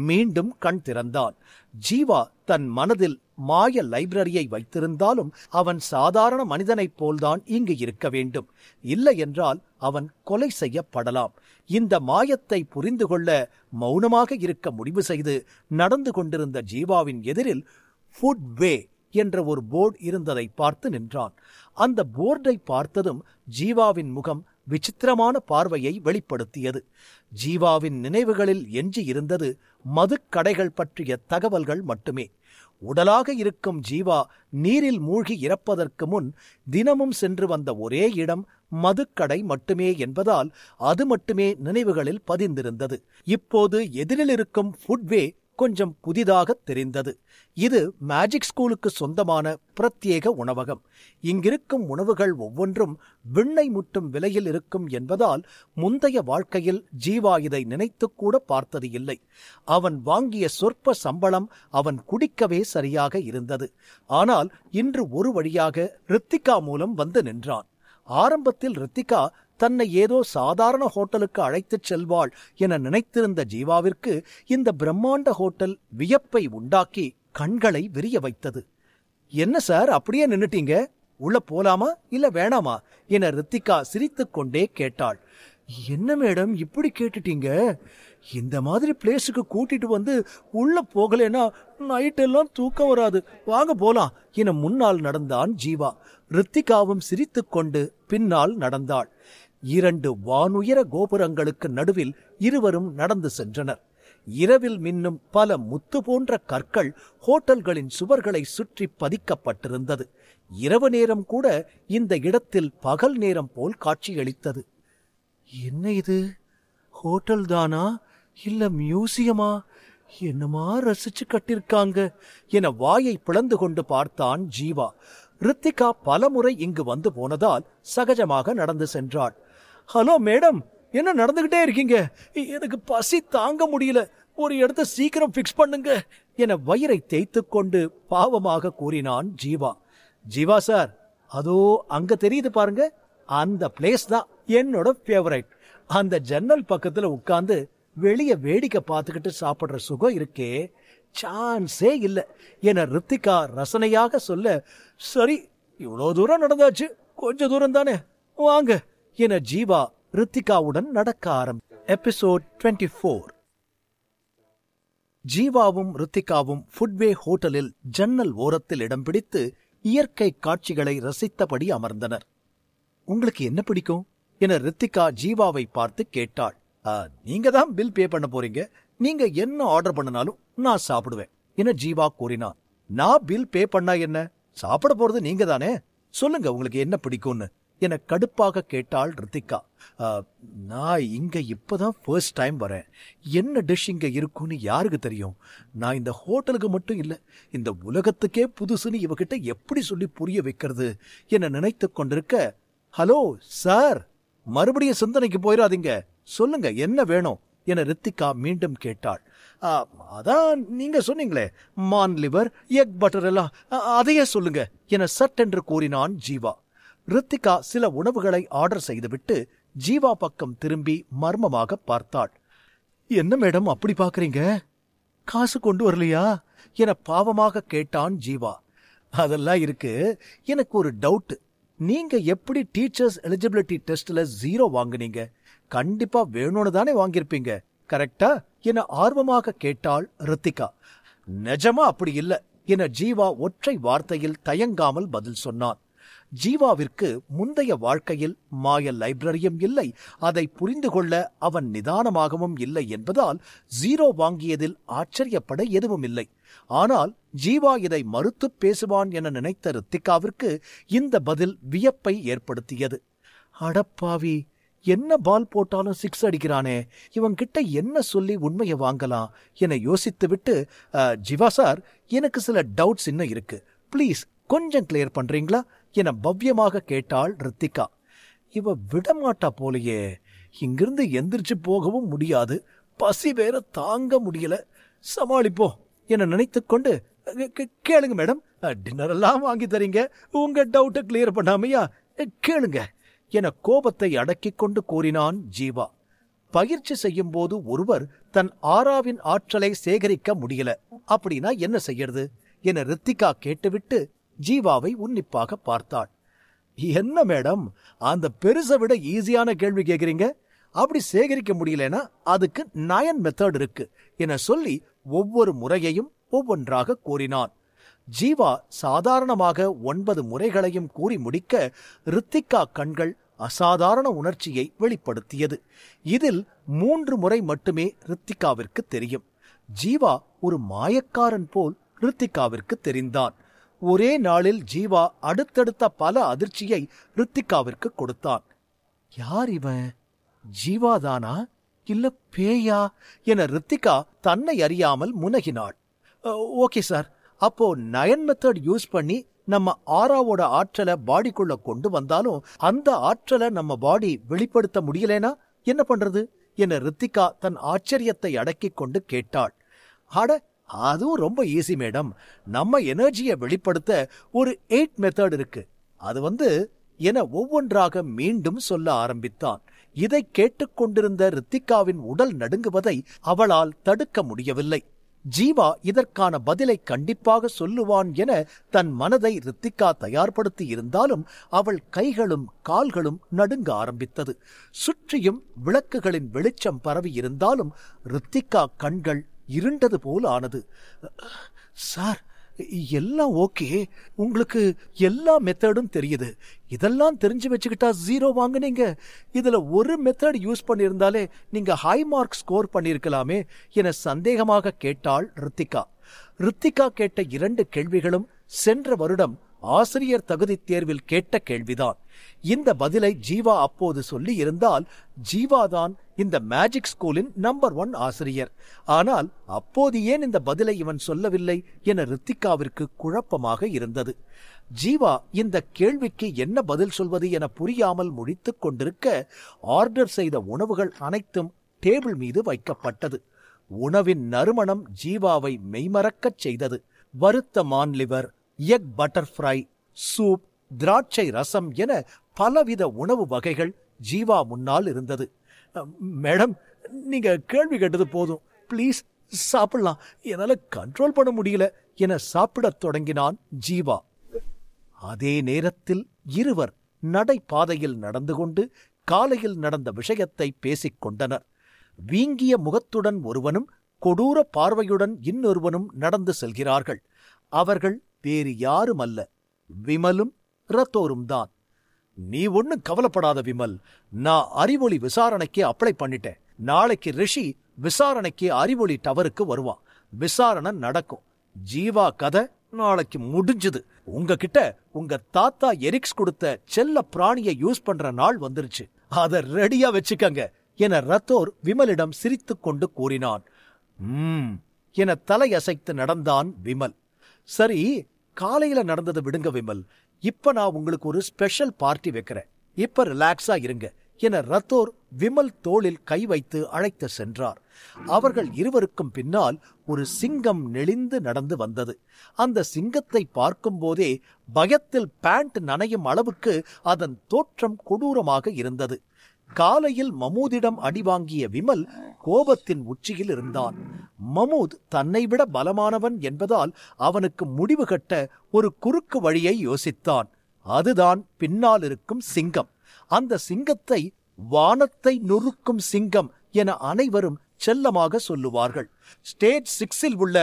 A: மீண்டும் கண் திறந்தான். ஜீவா தன் மனதில் மாய லைப்ரரியை வைத்திருந்தாலும் அவன் சாதாரண மனிதனைப் போல்தான் இங்கு இருக்க வேண்டும். இல்லை என்றால் அவன் கொலை செய்யப்படலாம். இந்த மாயத்தை புரிந்து கொள்ள மௌனமாக இருக்க முடிவு செய்து நடந்து கொண்டிருந்த ஜீவாவின் எதிரில் ஃபுட் வே என்ற ஒரு போர்டு இருந்ததை பார்த்து நின்றான். அந்த போர்டை பார்த்ததும் ஜீவாவின் முகம் விசித்திரமான பார்வையை வெளிப்படுத்தியது. ஜீவாவின் நினைவுகளில் எஞ்சி இருந்தது மதுக்கடைகள் பற்றிய தகவல்கள் மட்டுமே. உடலாக இருக்கும் ஜீவா நீரில் மூழ்கி இறப்பதற்கு முன் தினமும் சென்று வந்த ஒரே இடம் மதுக்கடை மட்டுமே என்பதால் அது மட்டுமே நினைவுகளில் பதிந்திருந்தது. இப்போது எதிரில் இருக்கும் ஃபுட்வே கொஞ்சம் புதிதாக தெரிந்தது. இது மேஜிக் ஸ்கூலுக்கு சொந்தமான பிரத்யேக உணவகம். இங்கிருக்கும் உணவுகள் ஒவ்வொன்றும் விண்ணை முட்டும் விலையில் இருக்கும் என்பதால் முந்தைய வாழ்க்கையில் ஜீவா இதை நினைத்துக்கூட பார்த்தது இல்லை. அவன் வாங்கிய சொற்ப சம்பளம் அவன் குடிக்கவே சரியாக இருந்தது. ஆனால் இன்று ஒரு வழியாக ரித்திகா மூலம் வந்து நின்றான். ஆரம்பத்தில் ரித்திகா தன்னை ஏதோ சாதாரண ஹோட்டலுக்கு அழைத்துச் செல்வாள் என நினைத்திருந்த ஜீவாவிற்கு இந்த பிரம்மாண்ட ஹோட்டல் வியப்பை உண்டாக்கி கண்களை விரிய வைத்தது. என்ன சார் அப்படியே நின்னுட்டீங்க? உள்ள போலாமா இல்ல வேணாமா என ரித்திகா சிரித்துக்கொண்டே கேட்டாள். என்ன மேடம் இப்படி கேட்டுட்டீங்க? இந்த மாதிரி பிளேஸுக்கு கூட்டிட்டு வந்து உள்ள போகலனா நைட்டெல்லாம் தூக்கம் வராது, வாங்க போலாம் என முன்னால் நடந்தான் ஜீவா. ரித்திகாவும் சிரித்துக்கொண்டு பின்னால் நடந்தாள். 2 வானுயர கோபுரங்களுக்கு நடுவில் இருவரும் நடந்து சென்றனர். இரவில் மின்னும் பல முத்து போன்ற கற்கள் ஹோட்டல்களின் சுவர்களை சுற்றி பதிக்கப்பட்டிருந்தது. இரவு நேரம் கூட இந்த இடத்தில் பகல் நேரம் போல் காட்சியளித்தது. என்ன இது, ஹோட்டல் தானா இல்ல மியூசியமா? என்னமா ரசிச்சு கட்டிருக்காங்க என வாயை பிளந்து கொண்டு பார்த்தான் ஜீவா. ரித்திகா பலமுறை இங்கு வந்து போனதால் சகஜமாக நடந்து சென்றாள். ஹலோ மேடம், என்ன நடந்துகிட்டே இருக்கீங்க? எனக்கு பசி தாங்க முடியல, ஒரு இடத்த சீக்கிரம் பிக்ஸ் பண்ணுங்க என வயிறை தேய்த்து கொண்டு பாவமாக கூறினான் ஜீவா. ஜீவா சார், அதோ அங்க தெரியுது பாருங்க, அந்த பிளேஸ் தான் என்னோட ஃபேவரைட். அந்த ஜன்னல் பக்கத்துல உட்கார்ந்து வெளிய வேடிக்கை பார்த்துக்கிட்டு சாப்பிடுற சுகம் இருக்கே, சான்ஸே இல்ல என ரித்திகா ரசனையாக சொல்ல, சரி இவ்வளோ தூரம் நடந்தாச்சு, கொஞ்ச தூரம் தானே, வாங்க என ஜீவா ரித்திகாவுடன் நடக்க எபிசோட் 24. ஜீவாவும் ரித்திகாவும் ஃபுட்வே ஹோட்டலில் ஜன்னல் ஓரத்தில் இடம் பிடித்து இயற்கை காட்சிகளை ரசித்தபடி அமர்ந்தனர். உங்களுக்கு என்ன பிடிக்கும் என ரித்திகா ஜீவாவை பார்த்து கேட்டாள். நீங்க தான் பில் பே பண்ண போறீங்க, நீங்க என்ன ஆர்டர் பண்ணினாலும் நான் சாப்பிடுவேன் என ஜீவா கூறினான். நான் பில் பே பண்ணா என்ன, சாப்பிட போறது நீங்க தானே, சொல்லுங்க உங்களுக்கு என்ன பிடிக்கும்னு என கடுப்பாக கேட்டாள் ரித்திகா. நான் இங்க இப்பதான் ஃபர்ஸ்ட் டைம் வரேன், என்ன டிஷ் இங்க இருக்கும்னு யாருக்கு தெரியும்? நான் இந்த ஹோட்டலுக்கு மட்டும் இல்ல, இந்த உலகத்துக்கே புதுசுன்னு இவகிட்ட எப்படி சொல்லி புரிய வைக்கிறது என நினைத்து கொண்டிருக்க, ஹலோ சார், மறுபடியும் சிந்தனைக்கு போயிடாதீங்க, சொல்லுங்க என்ன வேணும் என ரித்திகா மீண்டும் கேட்டாள். அதான் நீங்க சொன்னீங்களே, மான் லிவர், எக் பட்டர் எல்லாம், அதையே சொல்லுங்க என சட்டென்று கூறினான் ஜீவா. ரித்திகா சில உணவுகளை ஆர்டர் செய்துவிட்டு ஜீவா பக்கம் திரும்பி மர்மமாக பார்த்தாள். என்ன மேடம் அப்படி பாக்குறீங்க, காசு கொண்டு வரலையா என பாவமாக கேட்டான் ஜீவா. அதெல்லாம் இருக்கு, எனக்கு ஒரு டவுட், நீங்க எப்படி டீச்சர்ஸ் எலிஜிபிலிட்டி டெஸ்ட்ல 0 வாங்குனீங்க? கண்டிப்பா வேணும்னு தானே வாங்கியிருப்பீங்க, கரெக்டா என ஆர்வமாக கேட்டாள் ரித்திகா. நிஜமா அப்படி இல்ல என ஜீவா ஒற்றை வார்த்தையில் தயங்காமல் பதில் சொன்னான். ஜீவாவிற்கு முந்தைய வாழ்க்கையில் மாய லைப்ரரியும் இல்லை, அதை புரிந்து கொள்ள அவன் நிதானமாகவும் இல்லை என்பதால் 0 வாங்கியதில் ஆச்சரியப்பட எதுவும் இல்லை. ஆனால் ஜீவா இதை மறுத்து பேசுவான் என நினைத்த ரித்திகாவிற்கு இந்த பதில் வியப்பை ஏற்படுத்தியது. அடப்பாவி, என்ன பால் போட்டாலும் 6 அடிக்கிறானே, இவன்கிட்ட என்ன சொல்லி உண்மையை வாங்கலாம் என யோசித்துவிட்டு, ஜீவா சார், எனக்கு சில டவுட்ஸ் இன்னும் இருக்கு, ப்ளீஸ் கொஞ்சம் கிளியர் பண்றீங்களா என பவ்யமாக கேட்டாள் ரித்திகா. இவ விடமாட்டா போலையே, இங்கிருந்து எந்திரிச்சு போகவும் முடியாது, பசி வேற தாங்க முடியல, சமாளிப்போம் என நினைத்துக்கொண்டு, கேளுங்க மேடம், டின்னர் எல்லாம் வாங்கி தரீங்க, உங்க டவுட்டை கிளியர் பண்ணாமையா, கேளுங்க என கோபத்தை அடக்கிக் கொண்டு கூறினான் ஜீவா. பயிற்சி செய்யும் போது ஒருவர் தன் ஆறாவின் ஆற்றலை சேகரிக்க முடியல, அப்படின்னா என்ன செய்யறது என ரித்திகா கேட்டுவிட்டு ஜீவாவை உன்னிப்பாக பார்த்தாள். என்ன மேடம், அந்த பெருசை விட ஈஸியான கேள்வி கேட்கிறீங்க, அப்படி சேகரிக்க முடியலனா அதுக்கு 9 மெத்தட் இருக்கு என சொல்லி ஒவ்வொரு முறையையும் ஒவ்வொன்றாக கூறினான். ஜீவா சாதாரணமாக 9 முறைகளையும் கூறி முடிக்க ரித்திகா கண்கள் அசாதாரண உணர்ச்சியை வெளிப்படுத்தியது. இதில் 3 முறை மட்டுமே ரித்திகாவிற்கு தெரியும். ஜீவா ஒரு மாயக்காரன் போல் ரித்திகாவிற்கு தெரிந்தான். ஒரே நாளில் ஜீவா அடுத்தடுத்த பல அதிர்ச்சியை ரித்திகாவிற்கு கொடுத்தான். யார் இவன்? ஜீவாதானா இல்ல பேயா என ரித்திகா தன்னை அறியாமல் முனகினாள். ஓகே சார், அப்போ 9 மெத்தட் யூஸ் பண்ணி நம்ம ஆராவோட ஆற்றலை பாடிக்குள்ள கொண்டு வந்தாலும் அந்த ஆற்றலை நம்ம பாடி வெளிப்படுத்த முடியலேனா என்ன பண்றது என ரித்திகா தன் ஆச்சரியத்தை அடக்கிக் கொண்டு கேட்டாள். அட, அதுவும் ரொம்ப ஈஸி மேடம். நம்ம எனர்ஜியை வெளிப்படுத்த ஒரு 8 மெத்தட் இருக்கு. அது என ஒவ்வொன்றாக மீண்டும் சொல்ல ஆரம்பித்தான். இதை கேட்டுக்கொண்டிருந்த ரித்திகாவின் உடல் நடுங்குவதை அவளால் தடுக்க முடியவில்லை. ஜீவா இதற்கான பதிலை கண்டிப்பாக சொல்லுவான் என தன் மனதை ரித்திகா தயார்படுத்தி இருந்தாலும் அவள் கைகளும் கால்களும் நடுங்க ஆரம்பித்தது. சுற்றியும் விளக்குகளின் வெளிச்சம் பரவி இருந்தாலும் ரித்திகா கண்கள் இருண்டது போல் ஆனது. சார், எல்லாம் ஓகே, உங்களுக்கு எல்லா மெத்தடும் தெரியுது. இதெல்லாம் தெரிஞ்சு வச்சுக்கிட்டா 0 வாங்குனீங்க. இதுல ஒரு மெத்தட் யூஸ் பண்ணியிருந்தாலே நீங்க ஹை மார்க் ஸ்கோர் பண்ணிருக்கலாமே என சந்தேகமாக கேட்டாள் ரித்திகா. ரித்திகா கேட்ட 2 கேள்விகளும் சென்ற வருடம் ஆசிரியர் தகுதி தேர்வில் கேட்ட கேள்விதான். இந்த பதிலை ஜீவா அப்போது சொல்லி இருந்தால் ஜீவாதான் இந்த மேஜிக் ஸ்கூலின் நம்பர் 1 ஆசிரியர். ஆனால் அப்போது ஏன் இந்த பதிலை இவன் சொல்லவில்லை என ரித்திகாவிற்கு குழப்பமாக இருந்தது. ஜீவா இந்த கேள்விக்கு என்ன பதில் சொல்வது என புரியாமல் முழித்துக் கொண்டிருக்க ஆர்டர் செய்த உணவுகள் அனைத்தும் டேபிள் மீது வைக்கப்பட்டது. உணவின் நறுமணம் ஜீவாவை மெய்மறக்கச் செய்தது. வறுத்த மான்லிவர், எக் பட்டர் ஃப்ரை, சூப், திராட்சை ரசம் என பலவித உணவு வகைகள் ஜீவா முன்னால் இருந்தது. மேடம், நீங்க கேள்வி கேட்டது போதும், பிளீஸ் சாப்பிடலாம், என்னால கண்ட்ரோல் பண்ண முடியல என சாப்பிடத் தொடங்கினான் ஜீவா. அதே நேரத்தில் இருவர் நடைபாதையில் நடந்து கொண்டு காலையில் நடந்த விஷயத்தை பேசிக் கொண்டனர். வீங்கிய முகத்துடன் ஒருவனும் கொடூர பார்வையுடன் இன்னொருவனும் நடந்து செல்கிறார்கள். அவர்கள் வேறு யாரும் அல்ல, விமலும் ரத்தோரும் தான். நீ ஒன்னும் கவலைப்படாத விமல், நான் அறிவொளி விசாரணைக்கு அப்ளை பண்ணிட்டேன். நாளைக்கு ரிஷி விசாரணைக்கு அறிவொளி டவருக்கு வருவான். விசாரணை நடக்கும். ஜீவா கதை நாளைக்கு முடிஞ்சது. உங்ககிட்ட உங்க தாத்தா எரிக்ஸ் கொடுத்த செல்ல பிராணியை யூஸ் பண்ற நாள் வந்துருச்சு. அத ரெடியா வச்சுக்கங்க என ரத்தோர் விமலிடம் சிரித்துக் கொண்டு கூறினான். என தலையசைத்து நடந்தான் விமல். சரி, காலையில நடந்ததை விடுங்க விமல். இப்ப நான் உங்களுக்கு ஒரு ஸ்பெஷல் பார்ட்டி வைக்கிறேன். இப்ப ரிலாக்ஸா இருங்க என ரத்தோர் விமல் தோளில் கை வைத்து அழைத்து சென்றார். அவர்கள் இருவருக்கும் பின்னால் ஒரு சிங்கம் நெளிந்து நடந்து வந்தது. அந்த சிங்கத்தை பார்க்கும் போதே பயத்தில் பேண்ட் நனையும் அளவுக்கு அதன் தோற்றம் கொடூரமாக இருந்தது. காலையில் மமூதிடம் அடிவாங்கிய விமல் கோபத்தின் உச்சியில் இருந்தான். மமூத் தன்னை விட பலமானவன் என்பதால் அவனுக்கு முடிவு கட்ட ஒரு குறுக்கு வழியை யோசித்தான். அதுதான் பின்னால் இருக்கும் சிங்கம். அந்த சிங்கத்தை வானத்தை நொறுக்கும் சிங்கம் என அனைவரும் செல்லமாக சொல்லுவார்கள். ஸ்டேஜ் 6 உள்ள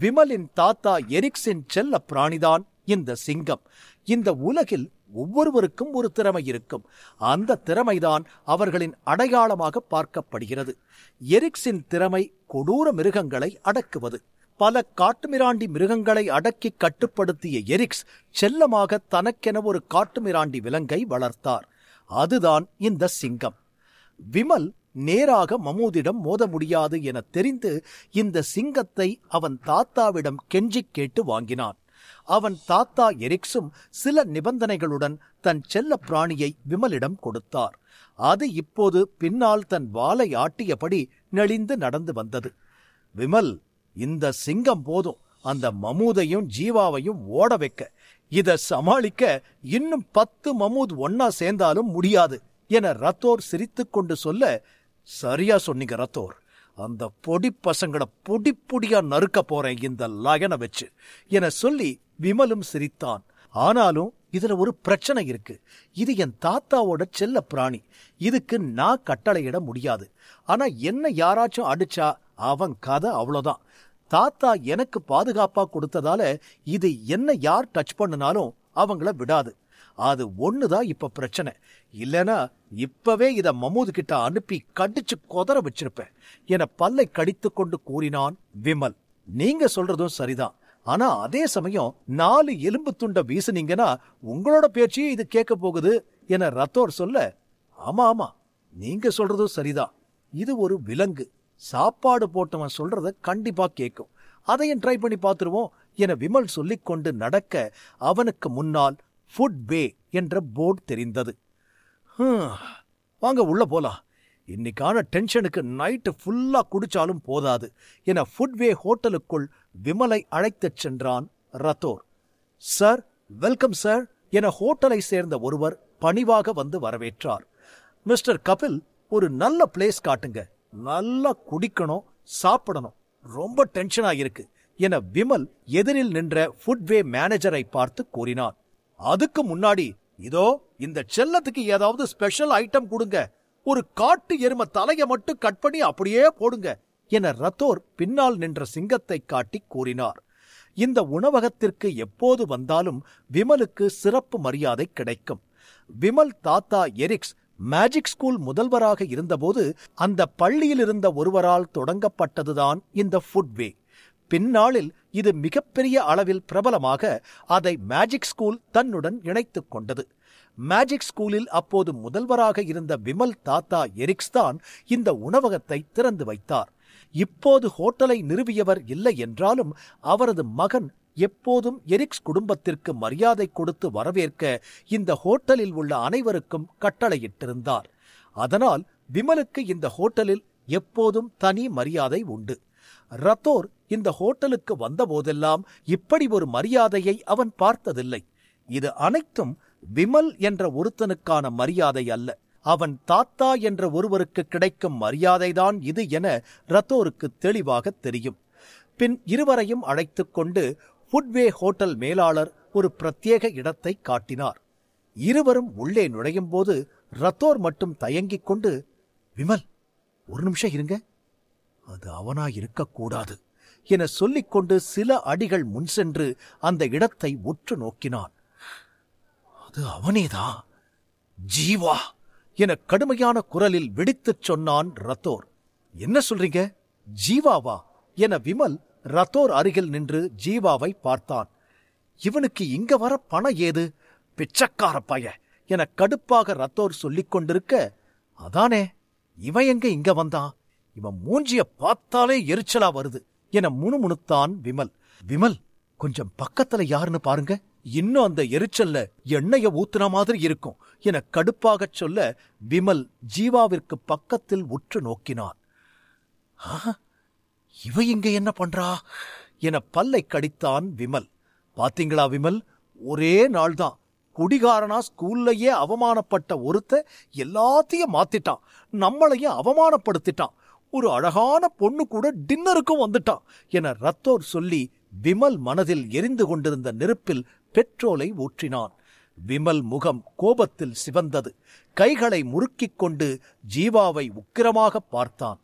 A: விமலின் தாத்தா எரிக்ஸின் செல்ல பிராணிதான் இந்த சிங்கம். இந்த உலகில் ஒவ்வொருவருக்கும் ஒரு திறமை இருக்கும். அந்த திறமைதான் அவர்களின் அடையாளமாக பார்க்கப்படுகிறது. எரிக்ஸின் திறமை கொடூர மிருகங்களை அடக்குவது. பல காட்டுமிராண்டி மிருகங்களை அடக்கி கட்டுப்படுத்திய எரிக்ஸ் செல்லமாக தனக்கென ஒரு காட்டுமிராண்டி விலங்கை வளர்த்தார். அதுதான் இந்த சிங்கம். விமல் நேராக மமூதிடம் மோத முடியாது என தெரிந்து இந்த சிங்கத்தை அவன் தாத்தாவிடம் கெஞ்சிக் கேட்டு வாங்கினான். அவன் தாத்தா எரிக்ஸும் சில நிபந்தனைகளுடன் தன் செல்ல பிராணியை விமலிடம் கொடுத்தார். அது இப்போது பின்னால் தன் வாலை ஆட்டியபடி நெளிந்து நடந்து வந்தது. விமல், இந்த சிங்கம் போதும். அந்த மமூதையும் ஜீவாவையும் ஓட வைக்க. இத சமாளிக்க இன்னும் 10 மமூத் ஒன்னா சேர்ந்தாலும் முடியாது என ரத்தோர் சிரித்துக் கொண்டு சொல்ல, சரியா சொன்னீங்க ரத்தோர். அந்த பொடி பசங்களை பொடி பொடியா நறுக்க போறேன் இந்த லயனை வச்சு என சொல்லி விமலும் சிரித்தான். ஆனாலும் இதுல ஒரு பிரச்சனை இருக்கு. இது என் தாத்தாவோட செல்ல பிராணி. இதுக்கு நான் கட்டளையிட முடியாது. ஆனா என்ன யாராச்சும் அடிச்சா அவன் கதை அவ்வளவுதான். தாத்தா எனக்கு பாதுகாப்பா கொடுத்ததால இது என்ன யார் டச் பண்ணினாலும் அவங்கள விடாது. அது ஒண்ணுதான் இப்ப பிரச்சனை. இல்லனா இப்பவே இத மமூது கிட்ட அனுப்பி கடிச்சு கொதற வச்சிருப்பேன் என பல்லை கடித்து கொண்டு கூறினான் விமல். நீங்க சொல்றதும் சரிதான். ஆனா அதே சமயம் 4 எலும்பு துண்ட வீசுனீங்கன்னா உங்களோட பேச்சையும் இது கேட்க போகுது என ரத்தோர் சொல்ல, ஆமா ஆமா நீங்க சொல்றதும் சரிதான். இது ஒரு விலங்கு. சாப்பாடு போட்டவன் சொல்றத கண்டிப்பா கேட்கும். அதையும் ட்ரை பண்ணி பார்த்துருவோம் என விமல் சொல்லிக்கொண்டு நடக்க அவனுக்கு முன்னால் ஃபுட்வே என்ற போர்டு தெரிந்தது. வாங்க உள்ள போலாம். இன்னைக்கான டென்ஷனுக்கு நைட்டு ஃபுல்லா குடிச்சாலும் போதாது என ஃபுட்வே ஹோட்டலுக்குள் விமலை அழைத்துச் சென்றான் ரத்தோர். சார், வெல்கம் சார் என ஹோட்டலை சேர்ந்த ஒருவர் பணிவாக வந்து வரவேற்றார். மிஸ்டர் கபில், ஒரு நல்ல பிளேஸ் காட்டுங்க. நல்லா குடிக்கணும், சாப்பிடணும். ரொம்ப டென்ஷனா இருக்கு என விமல் எதிரில் நின்ற ஃபுட்வே மேனேஜரை பார்த்து கூறினான். அதுக்கு முன்னாடி இதோ இந்த செல்லத்துக்கு ஏதாவது ஸ்பெஷல் ஐட்டம் கொடுங்க. ஒரு காட்டு எரும தலையை மட்டும் கட் பண்ணி அப்படியே போடுங்க என ரத்தோர் பின்னால் நின்ற சிங்கத்தை காட்டி கூறினார். இந்த உணவகத்திற்கு எப்போது வந்தாலும் விமலுக்கு சிறப்பு மரியாதை கிடைக்கும். விமல் தாத்தா எரிக்ஸ் மேஜிக் ஸ்கூல் முதல்வராக இருந்தபோது அந்த பள்ளியில் இருந்த ஒருவரால் தொடங்கப்பட்டதுதான் இந்த ஃபுட்வே. பின்னாளில் இது மிகப்பெரிய அளவில் பிரபலமாக அதை மேஜிக் ஸ்கூல் தன்னுடன் இணைத்துக் கொண்டது. மேஜிக் ஸ்கூலில் அப்போது முதல்வராக இருந்த விமல் தாத்தா எரிக்ஸ் தான் இந்த உணவகத்தை திறந்து வைத்தார். இப்போது ஹோட்டலை நிறுவியவர் இல்லை என்றாலும் அவரது மகன் எப்போதும் எரிக்ஸ் குடும்பத்திற்கு மரியாதை கொடுத்து வரவேற்க இந்த ஹோட்டலில் உள்ள அனைவருக்கும் கட்டளையிட்டிருந்தார். அதனால் விமலுக்கு இந்த ஹோட்டலில் எப்போதும் தனி மரியாதை உண்டு. ரத்தோர் இந்த ஹோட்டலுக்கு வந்தபோதெல்லாம் இப்படி ஒரு மரியாதையை அவன் பார்த்ததில்லை. இது அனைத்தும் விமல் என்ற ஒருத்தனுக்கான மரியாதை அல்ல, அவன் தாத்தா என்ற ஒருவருக்கு கிடைக்கும் மரியாதைதான் இது என ரத்தோருக்கு தெளிவாக தெரியும். பின் இருவரையும் அழைத்துக் கொண்டு ஃபுட்வே ஹோட்டல் மேலாளர் ஒரு பிரத்யேக இடத்தை காட்டினார். இருவரும் உள்ளே நுழையும் போது ரத்தோர் மட்டும் தயங்கிக் கொண்டு, விமல், ஒரு நிமிஷம் இருங்க, அது அவனா இருக்கக்கூடாது என சொல்லிக்கொண்டு சில அடிகள் முன் சென்று அந்த இடத்தை உற்று நோக்கினான். அது அவனேதான், ஜீவா என கடுமையான குரலில் வெடித்துச் சொன்னான் ரத்தோர். என்ன சொல்றீங்க, ஜீவாவா என விமல் ரத்தோர் அருகில் நின்று ஜீவாவை பார்த்தான். இவனுக்கு இங்க வர பணம் ஏது, பிச்சைக்கார பய என கடுப்பாக ரத்தோர் சொல்லிக் கொண்டிருக்க, அதானே இவன் எங்க இங்க வந்தான், இவன் மூஞ்சிய பார்த்தாலே எரிச்சலா வருது என முணுமுணுத்தான் விமல். விமல், கொஞ்சம் பக்கத்துல யாருன்னு பாருங்க, இன்னும் அந்த எரிச்சல்ல எண்ணெய ஊத்துன மாதிரி இருக்கும் என கடுப்பாகச் சொல்ல விமல் ஜீவாவிற்கு பக்கத்தில் உற்று நோக்கினான். இவ இங்க என்ன பண்றா என பல்லை கடித்தான் விமல். பாத்தீங்களா விமல், ஒரே நாள்தான் குடிகாரனா ஸ்கூல்லையே அவமானப்பட்ட ஒருத்த எல்லாத்தையும் மாத்திட்டான், நம்மளையும் அவமானப்படுத்திட்டான், ஒரு அழகான பொண்ணு கூட டின்னருக்கும் வந்துட்டான் என ரத்தோர் சொல்லி விமல் மனதில் எரிந்து கொண்டிருந்த நெருப்பில் பெட்ரோலை ஊற்றினான். விமல் முகம் கோபத்தில் சிவந்தது. கைகளை முறுக்கிக் கொண்டு ஜீவாவை உக்கிரமாக பார்த்தான்.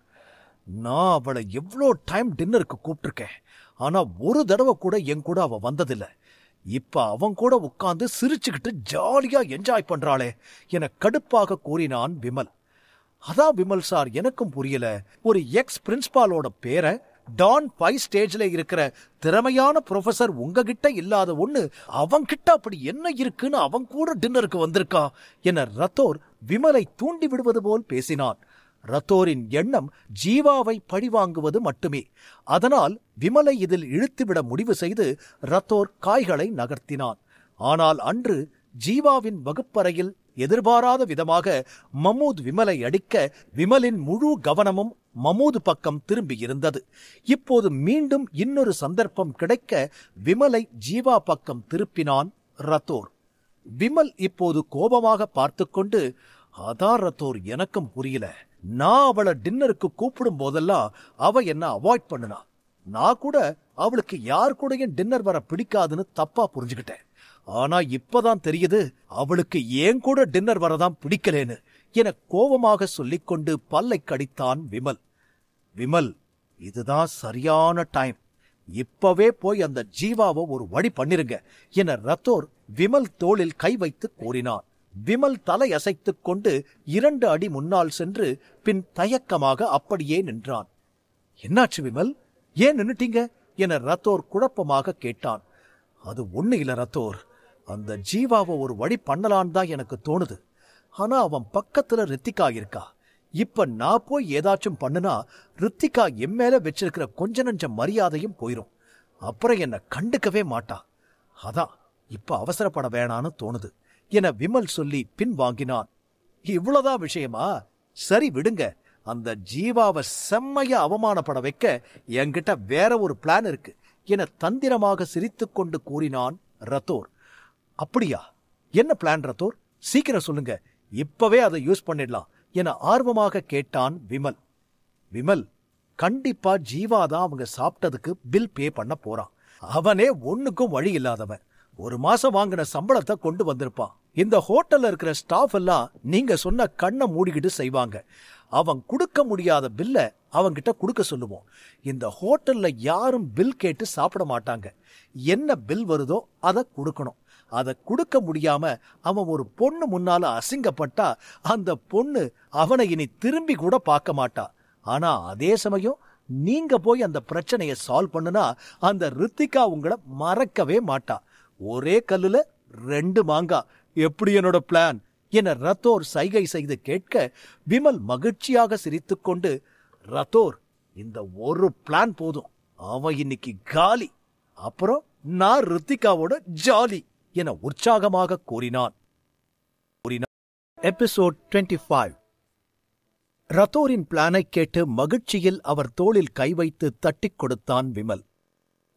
A: நான் அவளை எவ்வளோ டைம் டின்னருக்கு கூப்பிட்டிருக்கேன், ஆனா ஒரு தடவை கூட என் கூட அவ வந்ததில்ல. இப்ப அவன் கூட உட்கார்ந்து சிரிச்சுக்கிட்டு ஜாலியா என்ஜாய் பண்றாளே என கடுப்பாக கூறினான் விமல். அதான் விமல் சார், எனக்கும் புரியல, ஒரு எக்ஸ் பிரின்சிபாலோட பேரை டான் 5 ஸ்டேஜ்ல இருக்கிற திறமையான ப்ரொஃபசர் உங்ககிட்ட இல்லாத ஒண்ணு அவன்கிட்ட அப்படி என்ன இருக்குன்னு அவன் கூட டின்னருக்கு வந்திருக்கா என ரத்தோர் விமலை தூண்டி விடுவது போல் பேசினான். ரத்தோரின் எண்ணம் ஜீவாவை பழிவாங்குவது மட்டுமே. அதனால் விமலை இதில் இழுத்துவிட முடிவு செய்து ரத்தோர் காய்களை நகர்த்தினான். ஆனால் அன்று ஜீவாவின் வகுப்பறையில் எதிர்பாராத விதமாக மமூத் விமலை அடிக்க விமலின் முழு கவனமும் மமூது பக்கம் திரும்பியிருந்தது. இப்போது மீண்டும் இன்னொரு சந்தர்ப்பம் கிடைக்க விமலை ஜீவா பக்கம் திருப்பினான் ரத்தோர். விமல் இப்போது கோபமாக பார்த்து கொண்டு, அதான் ரத்தோர், எனக்கும் புரியல, நான் அவளை டின்னருக்கு கூப்பிடும் போதெல்லாம் அவ என்ன அவாய்ட் பண்ணுனா, நான் கூட அவளுக்கு யார் கூடயும் டின்னர் வர பிடிக்காதுன்னு தப்பா புரிஞ்சுக்கிட்டேன். ஆனா இப்பதான் தெரியுது அவளுக்கு ஏன் கூட டின்னர் வரதான் பிடிக்கலேன்னு என கோபமாக சொல்லிக்கொண்டு பல்லை கடித்தான் விமல். விமல், இதுதான் சரியான டைம், இப்பவே போய் அந்த ஜீவாவை ஒரு வழி பண்ணிருங்க என ரத்தோர் விமல் தோளில் கை வைத்து கூறினான். விமல் தலை அசைத்துக் கொண்டு 2 அடி முன்னால் சென்று பின் தயக்கமாக அப்படியே நின்றான். என்னாச்சு விமல், ஏன் நின்னுட்டீங்க என ரத்தோர் குழப்பமாக கேட்டான். அது ஒண்ணு இல்ல ரத்தோர், அந்த ஜீவாவை ஒரு வழி பண்ணலான் தான் எனக்கு தோணுது. ஆனா அவன் பக்கத்துல ரித்திகா இருக்கா. இப்ப நான் போய் ஏதாச்சும் பண்ணுனா ரித்திகா என் மேல வச்சிருக்கிற கொஞ்ச நஞ்ச மரியாதையும் போயிரும். அப்புறம் என்ன கண்டுக்கவே மாட்டா. அதான் இப்ப அவசரப்பட வேணான்னு தோணுது என விமல் சொல்லி பின் வாங்கினான். இவ்வளவுதான் விஷயமா? சரி விடுங்க, அந்த ஜீவாவை செம்மையா அவமானப்பட வைக்க என்கிட்ட வேற ஒரு பிளான் இருக்கு என தந்திரமாக சிரித்துக்கொண்டு கூறினான் ரத்தோர். அப்படியா, என்ன பிளான் ரத்தோர்? சீக்கிரம் சொல்லுங்க, இப்பவே அதை யூஸ் பண்ணிடலாம் என ஆர்வமாக கேட்டான் விமல். விமல், கண்டிப்பா ஜீவாதான் அவங்க சாப்பிட்டதுக்கு பில் பே பண்ண போறான். அவனே ஒண்ணுக்கும் வழி இல்லாதவன். 1 மாசம் வாங்கின சம்பளத்தை கொண்டு வந்திருப்பான். இந்த ஹோட்டல்ல இருக்கிற ஸ்டாஃப் எல்லாம் நீங்க சொன்ன கண்ணை மூடிக்கிட்டு செய்வாங்க. அவன் கொடுக்க முடியாத பில்ல அவங்கிட்ட கொடுக்க சொல்லுவோம். இந்த ஹோட்டல்ல யாரும் பில் கேட்டு சாப்பிட மாட்டாங்க. என்ன பில் வருதோ அதை கொடுக்கணும். அதை கொடுக்க முடியாம அவன் ஒரு பொண்ணு முன்னால அசிங்கப்பட்டா அந்த பொண்ணு அவனை இனி திரும்பி கூட பார்க்க மாட்டா. ஆனா அதே சமயம் நீங்க போய் அந்த பிரச்சனையை சால்வ் பண்ணுனா அந்த ரித்திகா உங்களை மறக்கவே மாட்டா. ஒரே கல்லுல 2 மாங்கா. எப்படி என்னோட பிளான் என ரத்தோர் சைகை செய்து கேட்க விமல் மகிழ்ச்சியாக சிரித்துக்கொண்டு, ரத்தோர், இந்த ஒரு பிளான் போதும், அவன் இன்னைக்கு காலி, அப்புறம் நான் ரித்திகாவோட ஜாலி என உற்சாகமாக கூறினான். எபிசோட் 25. ரத்தோரின் பிளானை கேட்டு மகிழ்ச்சியில் அவர் தோளில் கை வைத்து தட்டிக் கொடுத்தான் விமல்.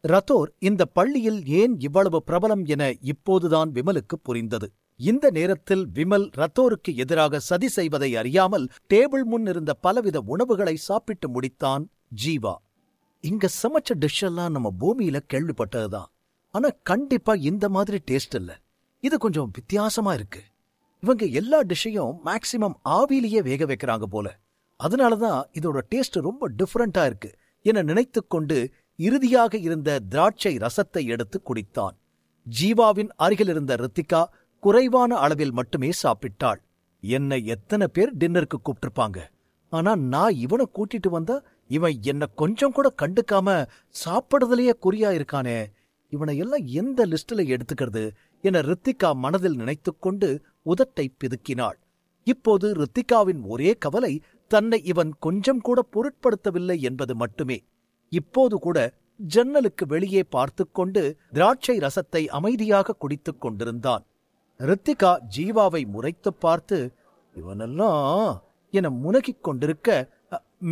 A: ரத்தோர் இந்த பள்ளியில் ஏன் இவ்வளவு பிரபலம் என இப்போதுதான் விமலுக்கு புரிந்தது. இந்த நேரத்தில் விமல் ரத்தோருக்கு எதிராக சதி செய்வதை அறியாமல் டேபிள் முன் இருந்த பலவித உணவுகளை சாப்பிட்டு முடித்தான் ஜீவா. இங்க சமைச்ச டிஷ் எல்லாம் நம்ம பூமியில கேள்விப்பட்டதுதான். ஆனா கண்டிப்பா இந்த மாதிரி டேஸ்ட் இல்ல. இது கொஞ்சம் வித்தியாசமா இருக்கு. இவங்க எல்லா டிஷ்ஷையும் மேக்சிமம் ஆவிலேயே வேக வைக்கிறாங்க போல. அதனாலதான் இதோட டேஸ்ட் ரொம்ப டிஃபரெண்டா இருக்கு என நினைத்துக்கொண்டு இறுதியாக இருந்த திராட்சை ரசத்தை எடுத்து குடித்தான். ஜீவாவின் அருகில் இருந்த ரித்திகா குறைவான அளவில் மட்டுமே சாப்பிட்டாள். என்னை எத்தனை பேர் டின்னருக்கு கூப்பிட்டிருப்பாங்க. ஆனா நான் இவனை கூட்டிட்டு வந்தா இவன் என்ன கொஞ்சம் கூட கண்டுக்காம சாப்பிடுறதுலயே குறியா இருக்கானே. இவனை எல்லாம் எந்த லிஸ்ட்ல எடுத்துக்கிறது என ரித்திகா மனதில் நினைத்துக்கொண்டு உதட்டை பிதுக்கினாள். இப்போது ரித்திகாவின் ஒரே கவலை தன்னை இவன் கொஞ்சம் கூட பொருட்படுத்தவில்லை என்பது மட்டுமே. இப்போது கூட ஜன்னலுக்கு வெளியே பார்த்துக்கொண்டு திராட்சை ரசத்தை அமைதியாக குடித்துக் கொண்டிருந்தான். ரித்திகா ஜீவாவை முறைத்து பார்த்து, இவனெல்லாம் என முனகிக் கொண்டிருக்க,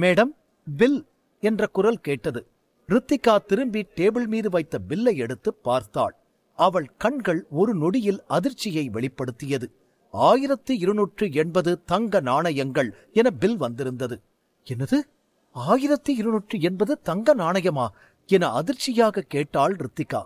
A: மேடம், பில் என்ற குரல் கேட்டது. ரித்திகா திரும்பி டேபிள் மீது வைத்த பில்லை எடுத்து பார்த்தாள். அவள் கண்கள் ஒரு நொடியில் அதிர்ச்சியை வெளிப்படுத்தியது. 1280 தங்க நாணயங்கள் என பில் வந்திருந்தது. என்னது, 1280 தங்க நாணயமா என அதிர்ச்சியாக கேட்டாள் ரித்திகா.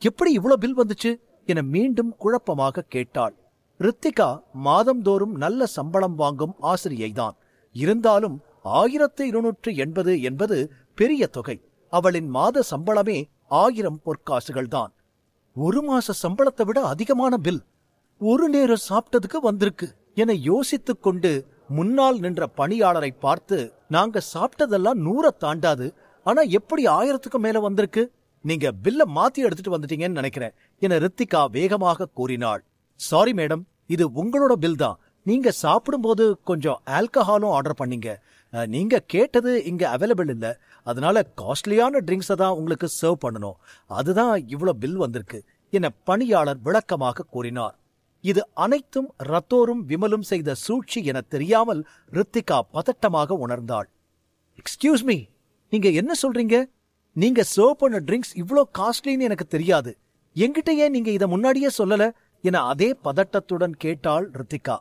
A: எப்படி இவ்வளவு பில் வந்துச்சு என மீண்டும் குழப்பமாக கேட்டாள். ரித்திகா மாதந்தோறும் நல்ல சம்பளம் வாங்கும் ஆசிரியைதான். இருந்தாலும் 1280 என்பது பெரிய தொகை. அவளின் மாத சம்பளமே 1000 பொற்காசுகள் தான். 1 மாச சம்பளத்தை விட அதிகமான பில் ஒரு நேரம் சாப்பிட்டதுக்கு வந்திருக்கு என யோசித்துக் கொண்டு முன்னால் நின்ற பணியாளரை பார்த்து, நாங்க சாப்பிட்டதெல்லாம் 100 தாண்டாது, ஆனா எப்படி 1000க்கு மேல வந்திருக்கு? நீங்க பில்ல மாத்தி எடுத்துட்டு வந்துட்டீங்கன்னு நினைக்கிறேன் என ரித்திகா வேகமாக கூறினாள். சாரி மேடம், இது உங்களோட பில் தான். நீங்க சாப்பிடும்போது கொஞ்சம் ஆல்கஹாலும் ஆர்டர் பண்ணீங்க. நீங்க கேட்டது இங்க அவைலபிள் இல்ல. அதனால காஸ்ட்லியான ட்ரிங்க்ஸை தான் உங்களுக்கு சர்வ் பண்ணணும். அதுதான் இவ்வளவு பில் வந்திருக்கு என பணியாளர் விளக்கமாக கூறினார். இது அனைத்தும் ரத்தோரும் விமலும் செய்த சூழ்ச்சி என தெரியாமல் ரித்திகா பதட்டமாக உணர்ந்தாள். எக்ஸ்கியூஸ் மீ, நீங்க என்ன சொல்றீங்க? நீங்க சர்வ் பண்ண ட்ரிங்க்ஸ் இவ்ளோ காஸ்ட்லின்னு எனக்கு தெரியாது. என்கிட்ட ஏன் நீங்க இத முன்னாடியே சொல்லல என அதே பதட்டத்துடன் கேட்டாள் ரித்திகா.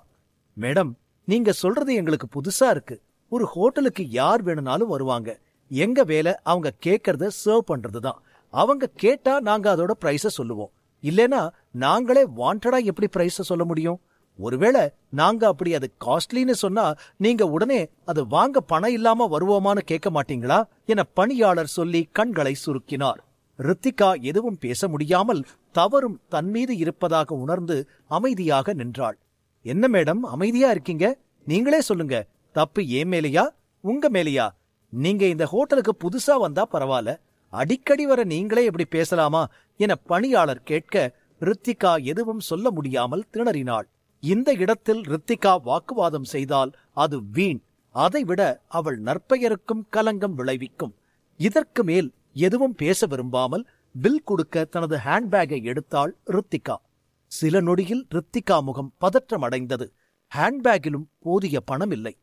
A: மேடம், நீங்க சொல்றது எங்களுக்கு புதுசா இருக்கு. ஒரு ஹோட்டலுக்கு யார் வேணும்னாலும் வருவாங்க. எங்க வேலை அவங்க கேட்கறத சர்வ் பண்றதுதான். அவங்க கேட்டா நாங்க அதோட பிரைஸ சொல்லுவோம். இல்லனா நாங்களே வாண்டடா எப்படி பிரைஸ சொல்ல முடியும்? ஒருவேளை நாங்க அப்படி அது காஸ்ட்லின்னு சொன்னா நீங்க உடனே அது வாங்க பணம் இல்லாம வருவோமான்னு கேட்க மாட்டீங்களா என பணியாளர் சொல்லி கண்களை சுருக்கினார். ரித்திகா எதுவும் பேச முடியாமல் தவறும் தன்மீது இருப்பதாக உணர்ந்து அமைதியாக நின்றாள். என்ன மேடம் அமைதியா இருக்கீங்க? நீங்களே சொல்லுங்க, தப்பு ஏன் மேலையா உங்க மேலையா? நீங்க இந்த ஹோட்டலுக்கு புதுசா வந்தா பரவாயில்ல, அடிக்கடி வர நீங்களே எப்படி பேசலாமா என பணியாளர் கேட்க ரித்திகா எதுவும் சொல்ல முடியாமல் திணறினாள். இந்த இடத்தில் ரித்திகா வாக்குவாதம் செய்தால் அது வீண். அதைவிட அவள் நற்பெயருக்கும் கலங்கம் விளைவிக்கும். இதற்கு மேல் எதுவும் பேச விரும்பாமல் பில் கொடுக்க தனது ஹேண்ட்பேக்கை எடுத்தாள் ரித்திகா. சில நொடியில் ரித்திகா முகம் பதற்றமடைந்தது. ஹேண்ட்பேக்கிலும் போதிய பணம் இல்லை.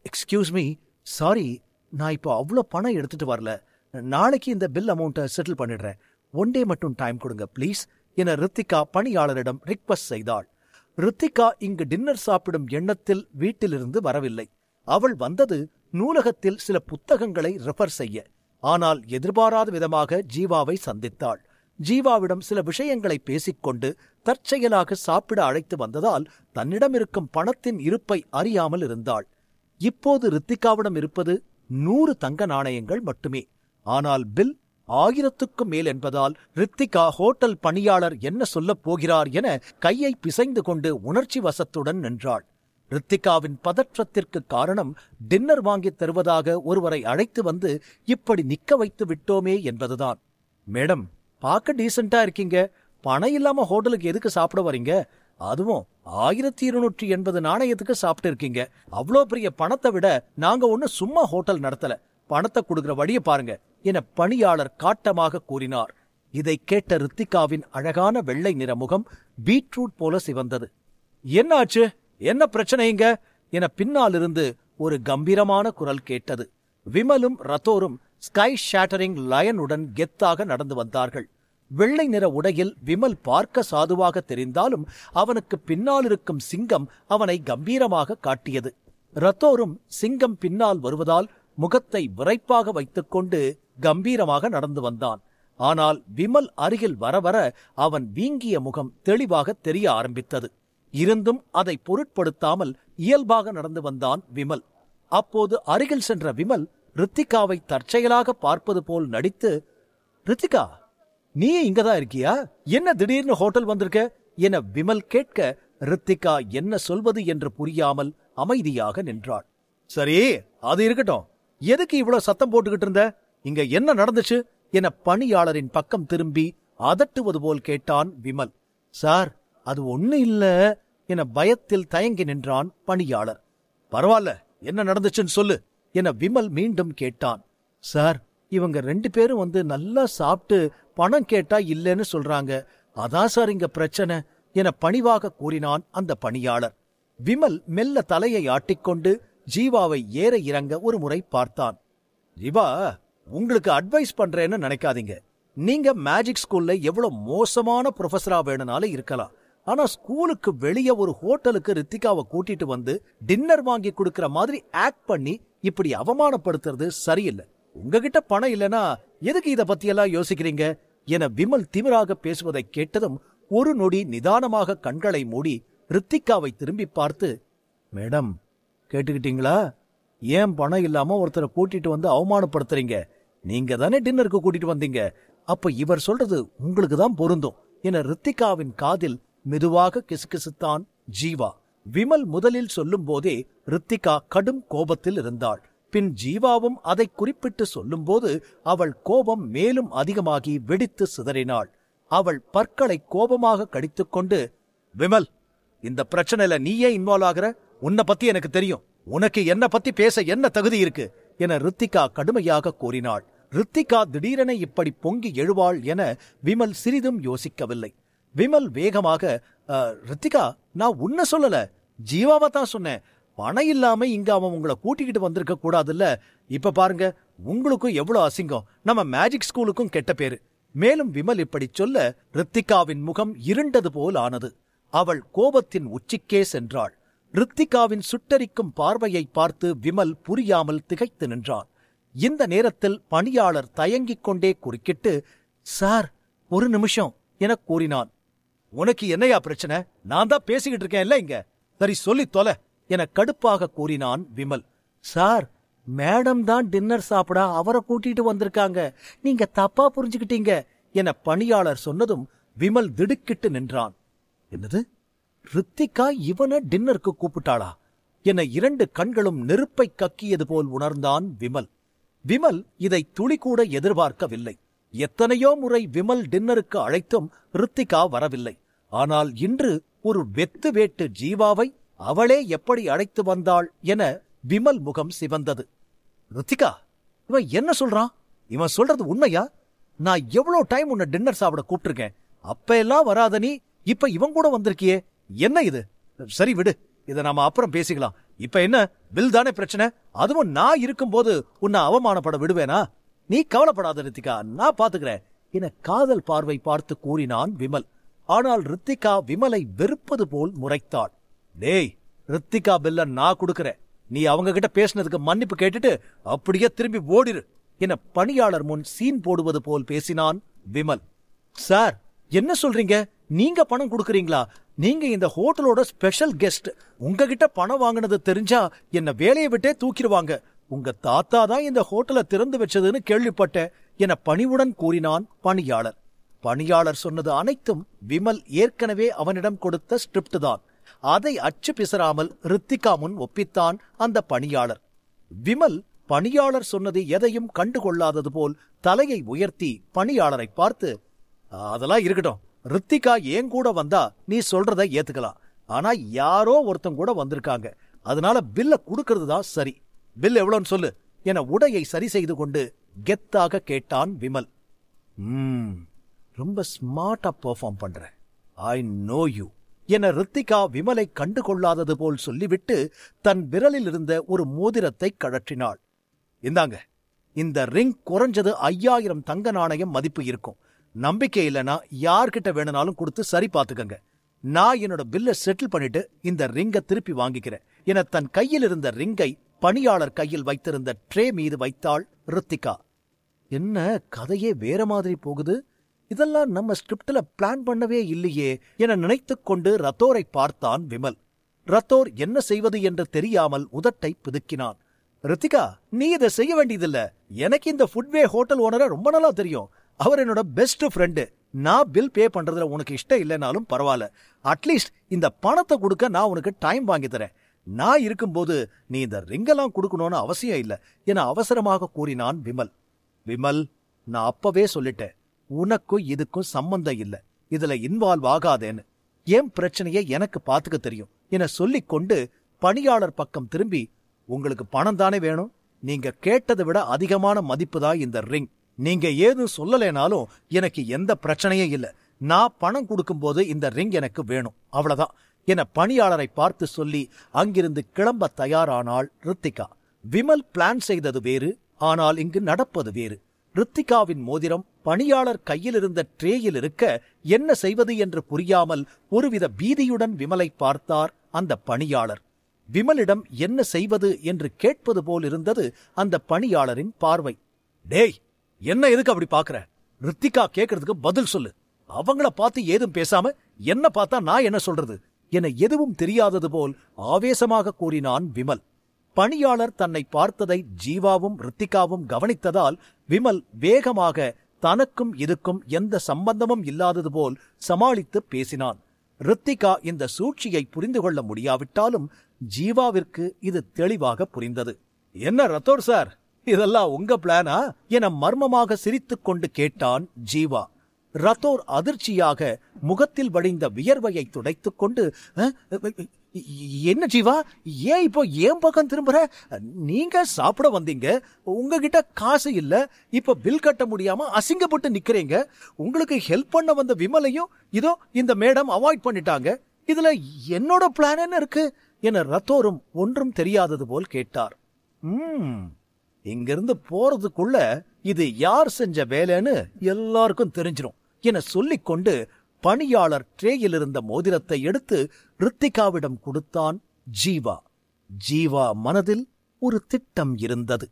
A: எக்ஸ்கியூஸ் மீ, சாரி, நான் இப்போ அவ்வளோ பணம் எடுத்துட்டு வரல. நாளைக்கு இந்த பில் அமௌண்ட்டை செட்டில் பண்ணிடுறேன். ஒன் டே மட்டும் டைம் கொடுங்க ப்ளீஸ் என ரித்திகா பணியாளரிடம் ரிக்வெஸ்ட் செய்தாள். ரித்திகா இங்கு டின்னர் சாப்பிடும் எண்ணத்தில் வீட்டிலிருந்து வரவில்லை. அவள் வந்தது நூலகத்தில் சில புத்தகங்களை ரெஃபர் செய்ய. ஆனால் எதிர்பாராத விதமாக ஜீவாவை சந்தித்தாள். ஜீவாவிடம் சில விஷயங்களை பேசிக்கொண்டு தற்செயலாக சாப்பிட அழைத்து வந்ததால் தன்னிடம் இருக்கும் பணத்தின் இருப்பை அறியாமல் இருந்தாள். இப்போது ரித்திகாவிடம் இருப்பது 100 தங்க நாணயங்கள் மட்டுமே. ஆனால் பில் 1000க்கும் மேல் என்பதால் ரித்திகா ஹோட்டல் பணியாளர் என்ன சொல்லப் போகிறார் என கையை பிசைந்து கொண்டு உணர்ச்சி வசத்துடன் நின்றாள். ரித்திகாவின் பதற்றத்திற்கு காரணம் டின்னர் வாங்கித் தருவதாக ஒருவரை அழைத்து வந்து இப்படி நிக்க வைத்து விட்டோமே என்பதுதான். மேடம், பார்க்க டீசெண்டா இருக்கீங்க, பணம் இல்லாம ஹோட்டலுக்கு எதுக்கு சாப்பிட வரீங்க? அதுவும் 1280 நாணயத்துக்கு சாப்பிட்டு இருக்கீங்க. அவ்வளோ பெரிய பணத்தை விட நாங்க ஒண்ணு சும்மா ஹோட்டல் நடத்தல, பணத்தை கொடுக்கிற வழியை பாருங்க என பணியாளர் காட்டமாக கூறினார். இதை கேட்ட ரித்திகாவின் அழகான வெள்ளை நிற முகம் பீட்ரூட் போல சிவந்தது. என்ன ஆச்சு, என்ன பிரச்சனைங்க என பின்னாலிருந்து ஒரு கம்பீரமான குரல் கேட்டது. விமலும் ரத்தோரும் ஸ்கை ஷேட்டரிங் லயனுடன் கெத்தாக நடந்து வந்தார்கள். வெள்ளை நிற உடையில் விமல் பார்க்க சாதுவாக தெரிந்தாலும் அவனுக்கு பின்னால் இருக்கும் சிங்கம் அவனை கம்பீரமாக காட்டியது. ரத்தோரும் சிங்கம் பின்னால் வருவதால் முகத்தை விரைப்பாக வைத்துக்கொண்டு கம்பீரமாக நடந்து வந்தான். ஆனால் விமல் அருகில் வர வர அவன் வீங்கிய முகம் தெளிவாக தெரிய ஆரம்பித்தது. இருந்தும் அதை பொருட்படுத்தாமல் இயல்பாக நடந்து வந்தான் விமல். அப்போது அருகில் சென்ற விமல் ரித்திகாவை தற்செயலாக பார்ப்பது போல் நடித்து, ரித்திகா, நீ இங்கதான் இருக்கியா? என்ன திடீர்னு ஹோட்டல் வந்திருக்க என விமல் கேட்க ரித்திகா என்ன சொல்வது என்று புரியாமல் அமைதியாக நின்றாள். சரி, அது இருக்கட்டும், எதுக்கு இவ்வளவு சத்தம் போட்டுக்கிட்டு இருந்த? இங்க என்ன நடந்துச்சு என பணியாளரின் பக்கம் திரும்பி அதட்டுவது போல் கேட்டான் விமல். சார், அது ஒண்ணு இல்ல என பயத்தில் தயங்கி நின்றான் பணியாளர். பரவாயில்ல, என்ன நடந்துச்சுன்னு சொல்லு என விமல் மீண்டும் கேட்டான். சார், இவங்க 2 பேரும் வந்து நல்லா சாப்பிட்டு பணம் கேட்டா இல்லைன்னு சொல்றாங்க, அதான் சார் இங்க பிரச்சனை என பணிவாக கூறினான் அந்த பணியாளர். விமல் மெல்ல தலையை ஆட்டிக்கொண்டு ஜீவாவை ஏற இறங்க ஒரு முறை பார்த்தான். ஜீவா, உங்களுக்கு அட்வைஸ் பண்றேன்னு நினைக்காதீங்க. நீங்க மேஜிக் ஸ்கூல்ல எவ்வளவு மோசமான ப்ரொஃபஸரா வேணும்னாலும் இருக்கலாம். ஆனா ஸ்கூலுக்கு வெளியே ஒரு ஹோட்டலுக்கு ரித்திகாவை கூட்டிட்டு வந்து டின்னர் வாங்கி கொடுக்கற மாதிரி ஆக்ட் பண்ணி இப்படி அவமானப்படுத்துறது சரியில்லை. உங்ககிட்ட பணம் இல்லனா எதுக்கு இத பத்தியெல்லாம் யோசிக்கிறீங்க என விமல் திமிராக பேசுவதை கேட்டதும் ஒரு நொடி நிதானமாக கண்களை மூடி ரித்திகாவை திரும்பி பார்த்து, மேடம், கேட்டுக்கிட்டீங்களா? ஏன் பணம் இல்லாம ஒருத்தரை கூட்டிட்டு வந்து அவமானப்படுத்துறீங்க? நீங்க தானே டின்னருக்கு கூட்டிட்டு வந்தீங்க, அப்ப இவர் சொல்றது உங்களுக்கு தான் பொருந்தும் என ரித்திகாவின் காதில் மெதுவாக கிசுகிசுத்தான் ஜீவா. விமல் முதலில் சொல்லும் போதே ரித்திகா கடும் கோபத்தில் இருந்தாள். பின் ஜீவாவும் அதை குறிப்பிட்டு சொல்லும்போது அவள் கோபம் மேலும் அதிகமாகி வெடித்து சிதறினாள். அவள் பற்களை கோபமாக கடித்துக்கொண்டு, விமல், இந்த பிரச்சனையில நீயே இன்வால்வ் ஆகிற? உன்னை பத்தி எனக்கு தெரியும், உனக்கு என்ன பத்தி பேச என்ன தகுதி இருக்கு என ரித்திகா கடுமையாக கூறினாள். ரித்திகா திடீரென இப்படி பொங்கி எழுவாள் என விமல் சிறிதும் யோசிக்கவில்லை. விமல் வேகமாக, ரித்திகா, நான் உன்ன சொல்லல, ஜீவாவை தான் சொன்னேன். பணம் இல்லாம இங்க அவன் உங்களை கூட்டிக்கிட்டு வந்திருக்க கூடாதுல்ல. இப்ப பாருங்க, உங்களுக்கும் எவ்வளவு அசிங்கம், நம்ம மேஜிக் ஸ்கூலுக்கும் கெட்ட பேரு. மேலும் விமல் இப்படி சொல்ல ரித்திகாவின் முகம் இருண்டது போல் ஆனது. அவள் கோபத்தின் உச்சிக்கே சென்றாள். ரித்திகாவின் சுட்டரிக்கும் பார்வையை பார்த்து விமல் புரியாமல் திகைத்து நின்றான். இந்த நேரத்தில் பணியாளர் தயங்கிக் கொண்டே குறுக்கிட்டு, சார், ஒரு நிமிஷம் என கூறினான். உனக்கு என்னையா பிரச்சனை? நான் தான் பேசிக்கிட்டு இருக்கேன் இல்ல இங்க, சரி சொல்லி தொலை என கடுப்பாக கூறினான் விமல். சார், மேடம் தான் டின்னர் சாப்பிட அவரை கூட்டிட்டு வந்திருக்காங்க, நீங்க தப்பா புரிஞ்சுக்கிட்டீங்க என பணியாளர் சொன்னதும் விமல் திடுக்கிட்டு நின்றான். என்னது, ரித்திகா இவனை டின்னருக்கு கூப்பிட்டாளா என 2 கண்களும் நெருப்பை கக்கியது போல் உணர்ந்தான் விமல். விமல் இதை துளி கூட எதிர்பார்க்கவில்லை. எத்தனையோ முறை விமல் டின்னருக்கு அழைத்தும் ரித்திகா வரவில்லை. ஆனால் இன்று ஒரு வெத்து வேட்டு ஜீவாவை அவளே எப்படி அழைத்து வந்தாள் என விமல் முகம் சிவந்தது. ரித்திகா, இவன் என்ன சொல்றான்? இவன் சொல்றது உண்மையா? நான் எவ்வளவு டைம் உன்னை டின்னர் சாப்பிட கூப்பிட்டிருக்கேன், அப்ப எல்லாம் வராத நீ இப்ப இவன் கூட வந்திருக்கியே, என்ன இது? சரி விடு, இத நாம அப்புறம் பேசிக்கலாம். இப்ப என்ன, பில் தானே பிரச்சனை? அதுவும் நான் இருக்கும்போது உன்னை அவமானப்பட விடுவேனா? நீ கவலைப்படாத ரித்திகா, நான் பாத்துக்கிறேன் என காதல் பார்வை பார்த்து கூறினான் விமல். ஆனால் ரித்திகா விமலை வெறுப்பது போல் முறைத்தாள். டேய், ரித்திகா பில்ல நான் கொடுக்கறேன், நீ அவங்க கிட்ட பேசினதுக்கு மன்னிப்பு கேட்டுட்டு அப்படியே திரும்பி ஓடிரு என பணியாளர் முன் சீன் போடுவது போல் பேசினான் விமல். சார், என்ன சொல்றீங்க? நீங்க பணம் கொடுக்கறீங்களா? நீங்க இந்த ஹோட்டலோட ஸ்பெஷல் கெஸ்ட். உங்ககிட்ட பணம் வாங்கினது தெரிஞ்சா என்ன வேலையை விட்டே தூக்கிடுவாங்க. உங்க தாத்தா தான் இந்த ஹோட்டலை திறந்து வச்சதுன்னு கேள்விப்பட்டேன் என பணிவுடன் கூறினான் பணியாளர். பணியாளர் சொன்னது அனைத்தும் விமல் ஏற்கனவே அவனிடம் கொடுத்த ஸ்கிரிப்ட் தான். அதை அச்சு பிசராமல் ரித்திகா முன் ஒப்பித்தான் அந்த பணியாளர். விமல் பணியாளர் சொன்னது எதையும் கண்டுகொள்ளாதது போல் தலையை உயர்த்தி பணியாளரை பார்த்து, அதெல்லாம் இருக்கட்டும், ரித்திகா ஏன் கூட வந்தா நீ சொல்றத ஏத்துக்கலாம். ஆனா யாரோ ஒருத்தன் கூட வந்திருக்காங்க, அதனால பில்ல குடுக்கறது தான் சரி. பில் எவ்வளவுன்னு சொல்லு என உடையை சரி செய்து கொண்டு கெத்தாக கேட்டான் விமல். ரொம்ப ஸ்மார்ட்டா பெர்ஃபார்ம் பண்ற, ஐ நோ யூ என ரித்திகா விமலை கண்டுகொள்ளாதது போல் சொல்லிவிட்டு தன் விரலில் இருந்த ஒரு மோதிரத்தை கழற்றினாள். இந்தாங்க, இந்த ரிங் குறைஞ்சது 5000 தங்க நாணயம் மதிப்பு இருக்கும். நம்பிக்கை இல்லைன்னா யார்கிட்ட வேணும்னாலும் கொடுத்து சரி பார்த்துக்கங்க. நான் என்னோட பில்ல செட்டில் பண்ணிட்டு இந்த ரிங்கை திருப்பி வாங்கிக்கிறேன் என தன் கையில் இருந்த ரிங்கை பணியாளர் கையில் வைத்திருந்த ட்ரே மீது வைத்தாள் ரித்திகா. என்ன கதையே வேற மாதிரி போகுது, இதெல்லாம் நம்ம ஸ்கிரிப்ட்ல பிளான் பண்ணவே இல்லையே என நினைத்துக் கொண்டு ரத்தோரை பார்த்தான் விமல். ரத்தோர் என்ன செய்வது என்று தெரியாமல் உதட்டை பிதுக்கினான். ரித்திகா, நீ இதை செய்ய வேண்டியதில்ல. எனக்கு இந்த ஃபுட்வே ஹோட்டல் ஓனரை ரொம்ப நாளா தெரியும். அவர் என்னோட பெஸ்ட் ஃப்ரெண்டு. நான் பில் பே பண்றதுல உனக்கு இஷ்டம் இல்லைனாலும் பரவாயில்ல, அட்லீஸ்ட் இந்த பணத்தை கொடுக்க நான் உனக்கு டைம் வாங்கி தரேன். நான் இருக்கும்போது நீ இந்த ரிங்கெல்லாம் கொடுக்கணும்னு அவசியம் இல்லை என அவசரமாக கூறினான் விமல். விமல், நான் அப்பவே சொல்லிட்டேன், உனக்கும் இதுக்கும் சம்பந்தம் இல்லை, இதுல இன்வால்வ் ஆகாதேன்னு. என் பிரச்சனையை எனக்கு பாத்துக்க தெரியும் என சொல்லிக் கொண்டு பணியாளர் பக்கம் திரும்பி, உங்களுக்கு பணம் தானே வேணும், நீங்க கேட்டதை விட அதிகமான மதிப்பு தான் இந்த ரிங். நீங்க ஏதும் சொல்லலைனாலும் எனக்கு எந்த பிரச்சனையும் இல்லை. நான் பணம் கொடுக்கும்போது இந்த ரிங் எனக்கு வேணும், அவ்வளவுதான் என பணியாளரை பார்த்து சொல்லி அங்கிருந்து கிளம்ப தயாரானாள் ரித்திகா. விமல் பிளான் செய்தது வேறு, ஆனால் இங்கு நடப்பது வேறு. ரித்திகாவின் மோதிரம் பணியாளர் கையில் இருந்த ட்ரேயில் இருக்க என்ன செய்வது என்று புரியாமல் ஒருவித பீதியுடன் விமலை பார்த்தார் அந்த பணியாளர். விமலிடம் என்ன செய்வது என்று கேட்பது போல் இருந்தது அந்த பணியாளரின் பார்வை. டேய், என்ன எதுக்கு அப்படி பாக்குற? ரித்திகா கேட்கறதுக்கு பதில் சொல்லு. அவங்கள பார்த்து ஏதும் பேசாம என்ன பார்த்தா நான் என்ன சொல்றது என எதுவும் தெரியாதது போல் ஆவேசமாக கூறினான் விமல். பணியாளர் தன்னை பார்த்ததை ஜீவாவும் ரித்திகாவும் கவனித்ததால் விமல் வேகமாக தனக்கும் இதுக்கும் எந்த சம்பந்தமும் இல்லாதது போல் சமாளித்து பேசினான். ரித்திகா இந்த சூழ்ச்சியை புரிந்து கொள்ள முடியாவிட்டாலும் ஜீவாவிற்கு இது தெளிவாக புரிந்தது. என்ன ரத்தோர் சார், இதெல்லாம் உங்க பிளானா என மர்மமாக சிரித்துக் கொண்டு கேட்டான் ஜீவா. ரத்தோர் அதிர்ச்சியாக முகத்தில் வடிந்த வியர்வையை துடைத்துக் கொண்டு, என்ன ஜீவா, ஏன் இப்போ ஏன் பக்கம் திரும்புற? நீங்க சாப்பிட வந்தீங்க, உங்ககிட்ட காசு இல்ல, இப்ப பில் கட்ட முடியாம அசிங்கப்பட்டு நிக்கிறீங்க. உங்களுக்கு ஹெல்ப் பண்ண வந்த விமலையும் இதோ இந்த மேடம் அவாய்ட் பண்ணிட்டாங்க. இதுல என்னோட பிளான் என்ன இருக்கு என ரத்தோரும் ஒன்றும் தெரியாதது போல் கேட்டார். இங்கிருந்து போறதுக்குள்ள இது யார் செஞ்ச வேலைன்னு எல்லாருக்கும் தெரிஞ்சிடும் என சொல்லிக் கொண்டு பணியாளர் ட்ரேயில் இருந்த மோதிரத்தை எடுத்து ரித்திகாவிடம் கொடுத்தான் ஜீவா. ஜீவா மனதில் ஒரு திட்டம் இருந்தது.